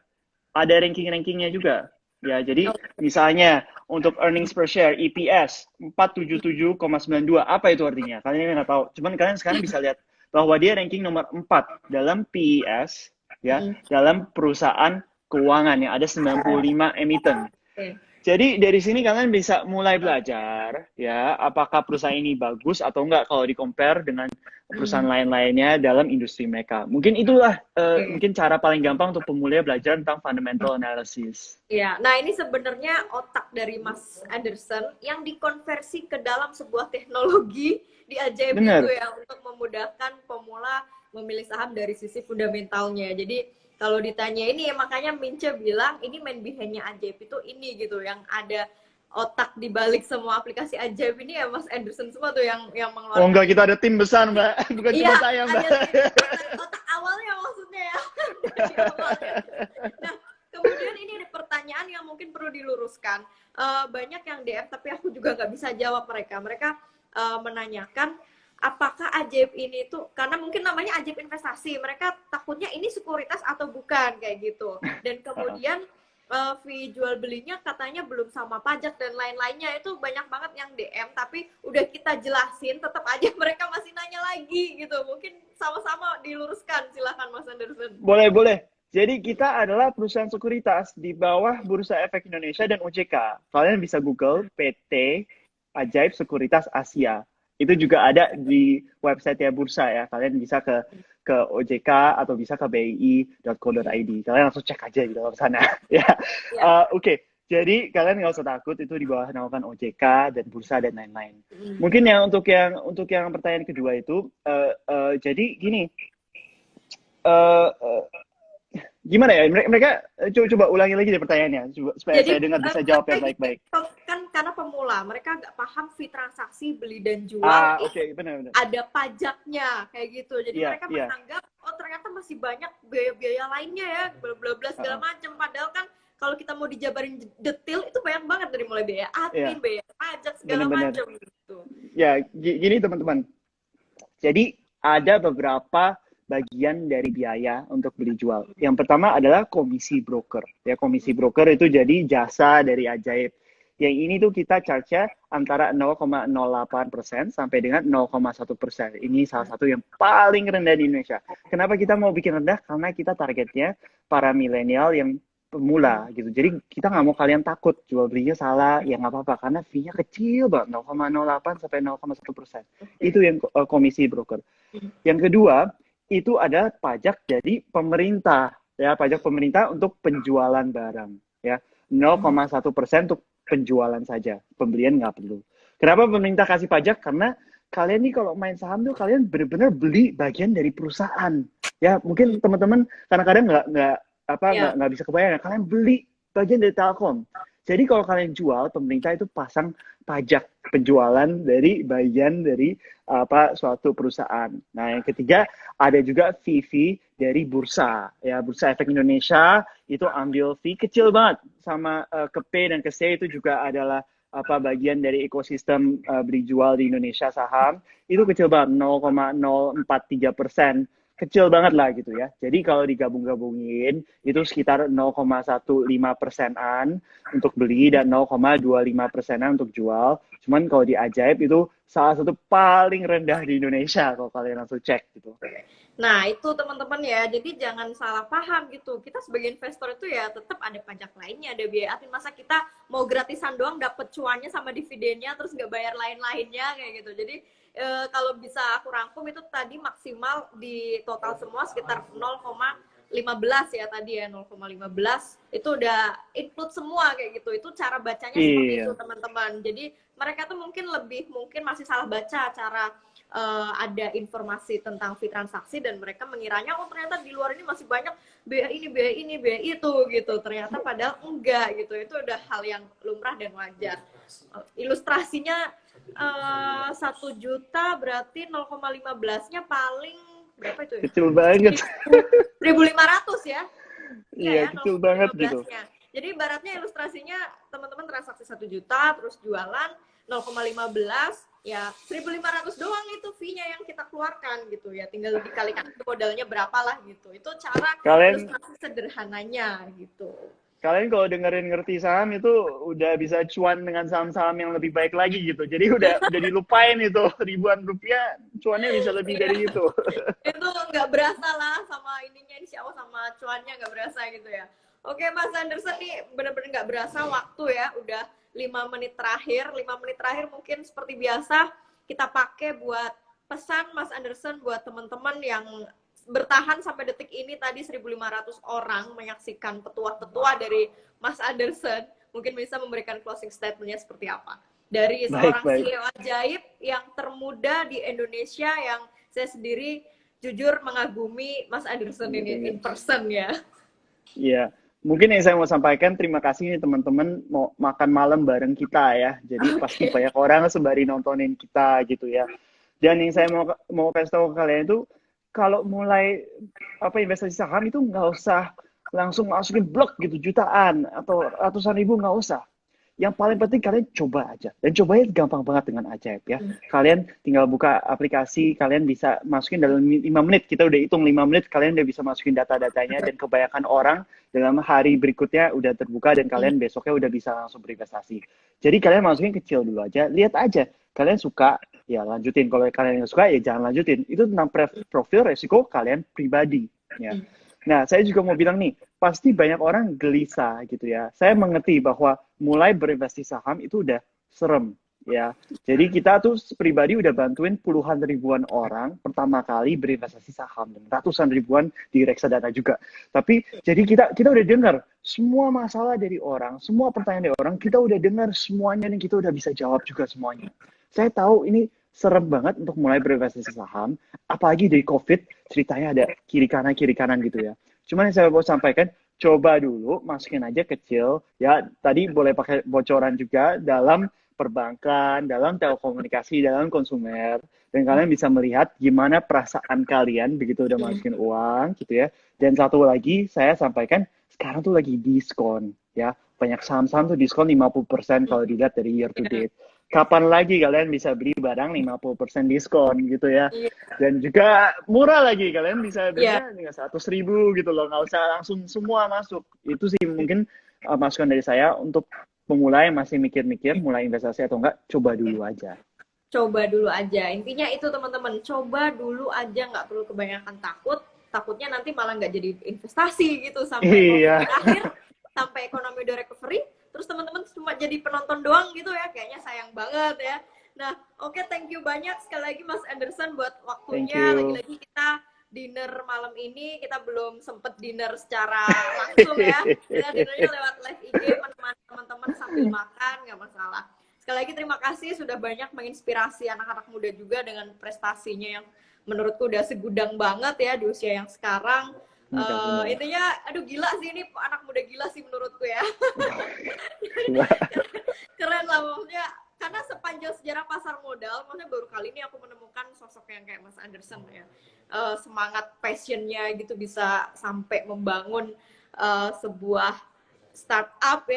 ada ranking-rankingnya juga. Ya, jadi misalnya untuk earnings per share EPS 477,92 apa itu artinya? Kalian nggak tahu. Cuman kalian sekarang bisa lihat bahwa dia ranking nomor 4 dalam PES ya, dalam perusahaan keuangan yang ada 95 emiten. Jadi dari sini kalian bisa mulai belajar ya, apakah perusahaan ini bagus atau enggak kalau di-compare dengan perusahaan lain-lainnya dalam industri mereka. Mungkin itulah mungkin cara paling gampang untuk pemula belajar tentang fundamental analysis. Iya, nah ini sebenarnya otak dari Mas Anderson yang dikonversi ke dalam sebuah teknologi di Ajaib itu ya untuk memudahkan pemula memilih saham dari sisi fundamentalnya. Jadi kalau ditanya ini ya makanya Mince bilang ini main behind-nya Ajaib itu ini gitu yang ada otak di balik semua aplikasi Ajaib ini ya Mas Anderson semua tuh yang mengeluarkan. Oh enggak, kita ada tim besar Mbak, bukan cuma saya Mbak. Otak awalnya maksudnya ya. Nah, kemudian ini ada pertanyaan yang mungkin perlu diluruskan. Banyak yang DM tapi aku juga nggak bisa jawab mereka. Mereka menanyakan apakah Ajaib ini tuh karena mungkin namanya Ajaib investasi, mereka takutnya ini sekuritas atau bukan kayak gitu. Dan kemudian fee jual belinya katanya belum sama pajak dan lain-lainnya, itu banyak banget yang DM tapi udah kita jelasin tetap aja mereka masih nanya lagi gitu. Mungkin sama-sama diluruskan, silakan Mas Anderson. Boleh. Jadi kita adalah perusahaan sekuritas di bawah Bursa Efek Indonesia dan OJK. Kalian bisa Google PT Ajaib Sekuritas Asia. Itu juga ada di website ya bursa ya. Kalian bisa ke OJK atau bisa ke bii.co.id. Kalian langsung cek aja di dalam sana. Ya. Oke. Jadi kalian nggak usah takut, itu di bawah naungan OJK dan bursa dan lain-lain. Mungkin untuk yang pertanyaan kedua itu, jadi gini, gimana ya? Mereka coba ulangi lagi deh pertanyaannya supaya saya dengar bisa jawab yang baik-baik. Kan karena pemula, mereka nggak paham fee transaksi beli dan jual. Benar. Ada pajaknya kayak gitu. Jadi mereka menganggap oh ternyata masih banyak biaya-biaya lainnya ya, bla bla segala macam. Padahal kan kalau kita mau dijabarin detail itu banyak banget dari mulai biaya admin, biaya pajak segala macam gitu. Ya, gini teman-teman. Jadi ada beberapa bagian dari biaya untuk beli jual. Yang pertama adalah komisi broker. Ya, komisi broker itu jadi jasa dari Ajaib Yang ini tuh kita charge-nya antara 0,08% sampai dengan 0,1%. Ini salah satu yang paling rendah di Indonesia. Kenapa kita mau bikin rendah? Karena kita targetnya para milenial yang pemula gitu. Jadi kita nggak mau kalian takut jual belinya salah, ya nggak apa-apa karena fee-nya kecil banget, 0,08 sampai 0,1%. Itu yang komisi broker. Yang kedua, itu ada pajak dari pemerintah, ya pajak pemerintah untuk penjualan barang, ya 0,1% untuk penjualan saja, pembelian nggak perlu. Kenapa pemerintah kasih pajak? Karena kalian nih kalau main saham tuh kalian benar-benar beli bagian dari perusahaan, ya mungkin teman-teman kadang-kadang nggak bisa kebayang, kalian beli bagian dari Telkom. Jadi kalau kalian jual, pemerintah itu pasang pajak penjualan dari bagian dari suatu perusahaan. Nah, yang ketiga ada juga fee dari bursa. Ya, Bursa Efek Indonesia itu ambil fee kecil banget, sama ke P dan ke C itu juga adalah bagian dari ekosistem beli jual di Indonesia saham. Itu kecil banget, 0,043%. Kecil banget lah gitu ya. Jadi kalau digabung-gabungin itu sekitar 0,15%-an untuk beli dan 0,25%-an untuk jual. Cuman kalau di Ajaib itu salah satu paling rendah di Indonesia kalau kalian langsung cek gitu. Nah, itu teman-teman ya. Jadi jangan salah paham gitu. Kita sebagai investor itu ya tetap ada pajak lainnya, ada biaya admin. Masa kita mau gratisan doang dapat cuannya sama dividennya terus nggak bayar lain-lainnya kayak gitu. Jadi kalau bisa aku rangkum itu tadi maksimal di total semua sekitar 0,15 ya tadi ya, 0,15 itu udah include semua kayak gitu. Itu cara bacanya seperti itu teman-teman. Jadi mereka tuh mungkin masih salah baca cara ada informasi tentang fee transaksi dan mereka mengiranya oh ternyata di luar ini masih banyak biaya ini biaya itu gitu. Ternyata padahal enggak gitu. Itu udah hal yang lumrah dan wajar. Ilustrasinya 1 juta berarti 0,15-nya paling berapa itu ya? Kecil banget. 1.500 ya? Iya, kecil banget gitu. Jadi ibaratnya ilustrasinya teman-teman transaksi 1 juta terus jualan 0,15 ya 1.500 doang itu fee-nya yang kita keluarkan gitu ya. Tinggal dikalikan modalnya berapa lah gitu. Itu cara ilustrasi sederhananya gitu. Kalian kalau dengerin ngerti saham itu udah bisa cuan dengan saham-saham yang lebih baik lagi gitu. Jadi udah dilupain itu ribuan rupiah, cuannya bisa lebih dari itu. Itu nggak berasa lah sama ininya, insya Allah sama cuannya nggak berasa gitu ya. Oke Mas Anderson nih bener-bener nggak berasa waktu ya, udah 5 menit terakhir. 5 menit terakhir mungkin seperti biasa kita pakai buat pesan Mas Anderson buat teman-teman yang bertahan sampai detik ini. Tadi 1.500 orang menyaksikan petuah-petuah dari Mas Anderson. Mungkin bisa memberikan closing statement-nya seperti apa? Dari seorang CEO Ajaib yang termuda di Indonesia yang saya sendiri jujur mengagumi Mas Anderson ini in person ya. Iya, mungkin yang saya mau sampaikan terima kasih nih teman-teman mau makan malam bareng kita ya. Jadi pasti banyak orang sembari nontonin kita gitu ya. Dan yang saya mau kasih tahu ke kalian itu kalau mulai investasi saham itu nggak usah langsung masukin blok gitu jutaan atau ratusan ribu, nggak usah. Yang paling penting kalian coba aja. Dan cobanya gampang banget dengan Ajaib ya. Kalian tinggal buka aplikasi, kalian bisa masukin dalam 5 menit. Kita udah hitung 5 menit, kalian udah bisa masukin data-datanya. Dan kebanyakan orang dalam hari berikutnya udah terbuka dan kalian besoknya udah bisa langsung berinvestasi. Jadi kalian masukin kecil dulu aja, lihat aja. Kalian suka, ya lanjutin. Kalau kalian nggak suka, ya jangan lanjutin. Itu tentang profil resiko kalian pribadi. Ya. Nah, saya juga mau bilang nih, pasti banyak orang gelisah gitu ya. Saya mengerti bahwa mulai berinvestasi saham itu udah serem ya. Jadi kita tuh pribadi udah bantuin puluhan ribuan orang pertama kali berinvestasi saham dan ratusan ribuan di reksadana juga. Tapi jadi kita udah dengar semua masalah dari orang, semua pertanyaan dari orang, kita udah dengar semuanya dan kita udah bisa jawab juga semuanya. Saya tahu ini serem banget untuk mulai berinvestasi saham, apalagi dari COVID, ceritanya ada kiri kanan gitu ya. Cuman yang saya mau sampaikan, coba dulu masukin aja kecil, ya tadi boleh pakai bocoran juga dalam perbankan, dalam telekomunikasi, dalam konsumer, dan kalian bisa melihat gimana perasaan kalian begitu udah masukin uang gitu ya. Dan satu lagi saya sampaikan, sekarang tuh lagi diskon ya, banyak saham-saham tuh diskon 50% kalau dilihat dari year to date. Kapan lagi kalian bisa beli barang 50% diskon gitu ya. Dan juga murah lagi, kalian bisa belinya dengan 100.000 gitu loh, nggak usah langsung semua masuk. Itu sih mungkin masukan dari saya untuk pemula yang masih mikir-mikir mulai investasi atau enggak, coba dulu aja. Coba dulu aja, intinya itu teman-teman, coba dulu aja, nggak perlu kebanyakan takutnya nanti malah nggak jadi investasi gitu, sampai COVID Iya. berakhir, sampai ekonomi udah recovery, terus teman-teman cuma jadi penonton doang gitu ya, kayaknya sayang banget ya. Nah, oke, thank you banyak sekali lagi Mas Anderson buat Thank waktunya. you. Lagi-lagi kita dinner malam ini, kita belum sempet dinner secara langsung ya, kita dinernya lewat live IG, menemani teman-teman sambil makan, nggak masalah. Sekali lagi terima kasih sudah banyak menginspirasi anak-anak muda juga dengan prestasinya yang menurutku udah segudang banget ya di usia yang sekarang. Intinya, aduh gila sih, ini anak muda gila sih menurutku ya. Keren lah maksudnya, karena sepanjang sejarah pasar modal, maksudnya baru kali ini aku menemukan sosok yang kayak Mas Anderson ya. Semangat passionnya gitu bisa sampai membangun sebuah startup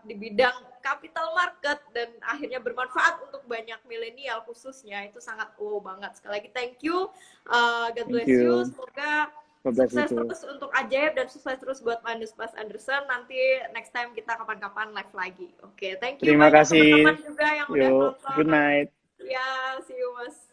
di bidang capital market dan akhirnya bermanfaat untuk banyak milenial khususnya, itu sangat wow banget. Sekali lagi thank you, God Thank bless you, you. semoga Bablas sukses itu. terus untuk Ajaib dan sukses terus buat Mas Anderson. Nanti next time kita kapan-kapan live lagi. Oke, thank you Terima banyak kasih. teman-teman juga yang udah Yuk, good nonton. night. Ya, see you Mas.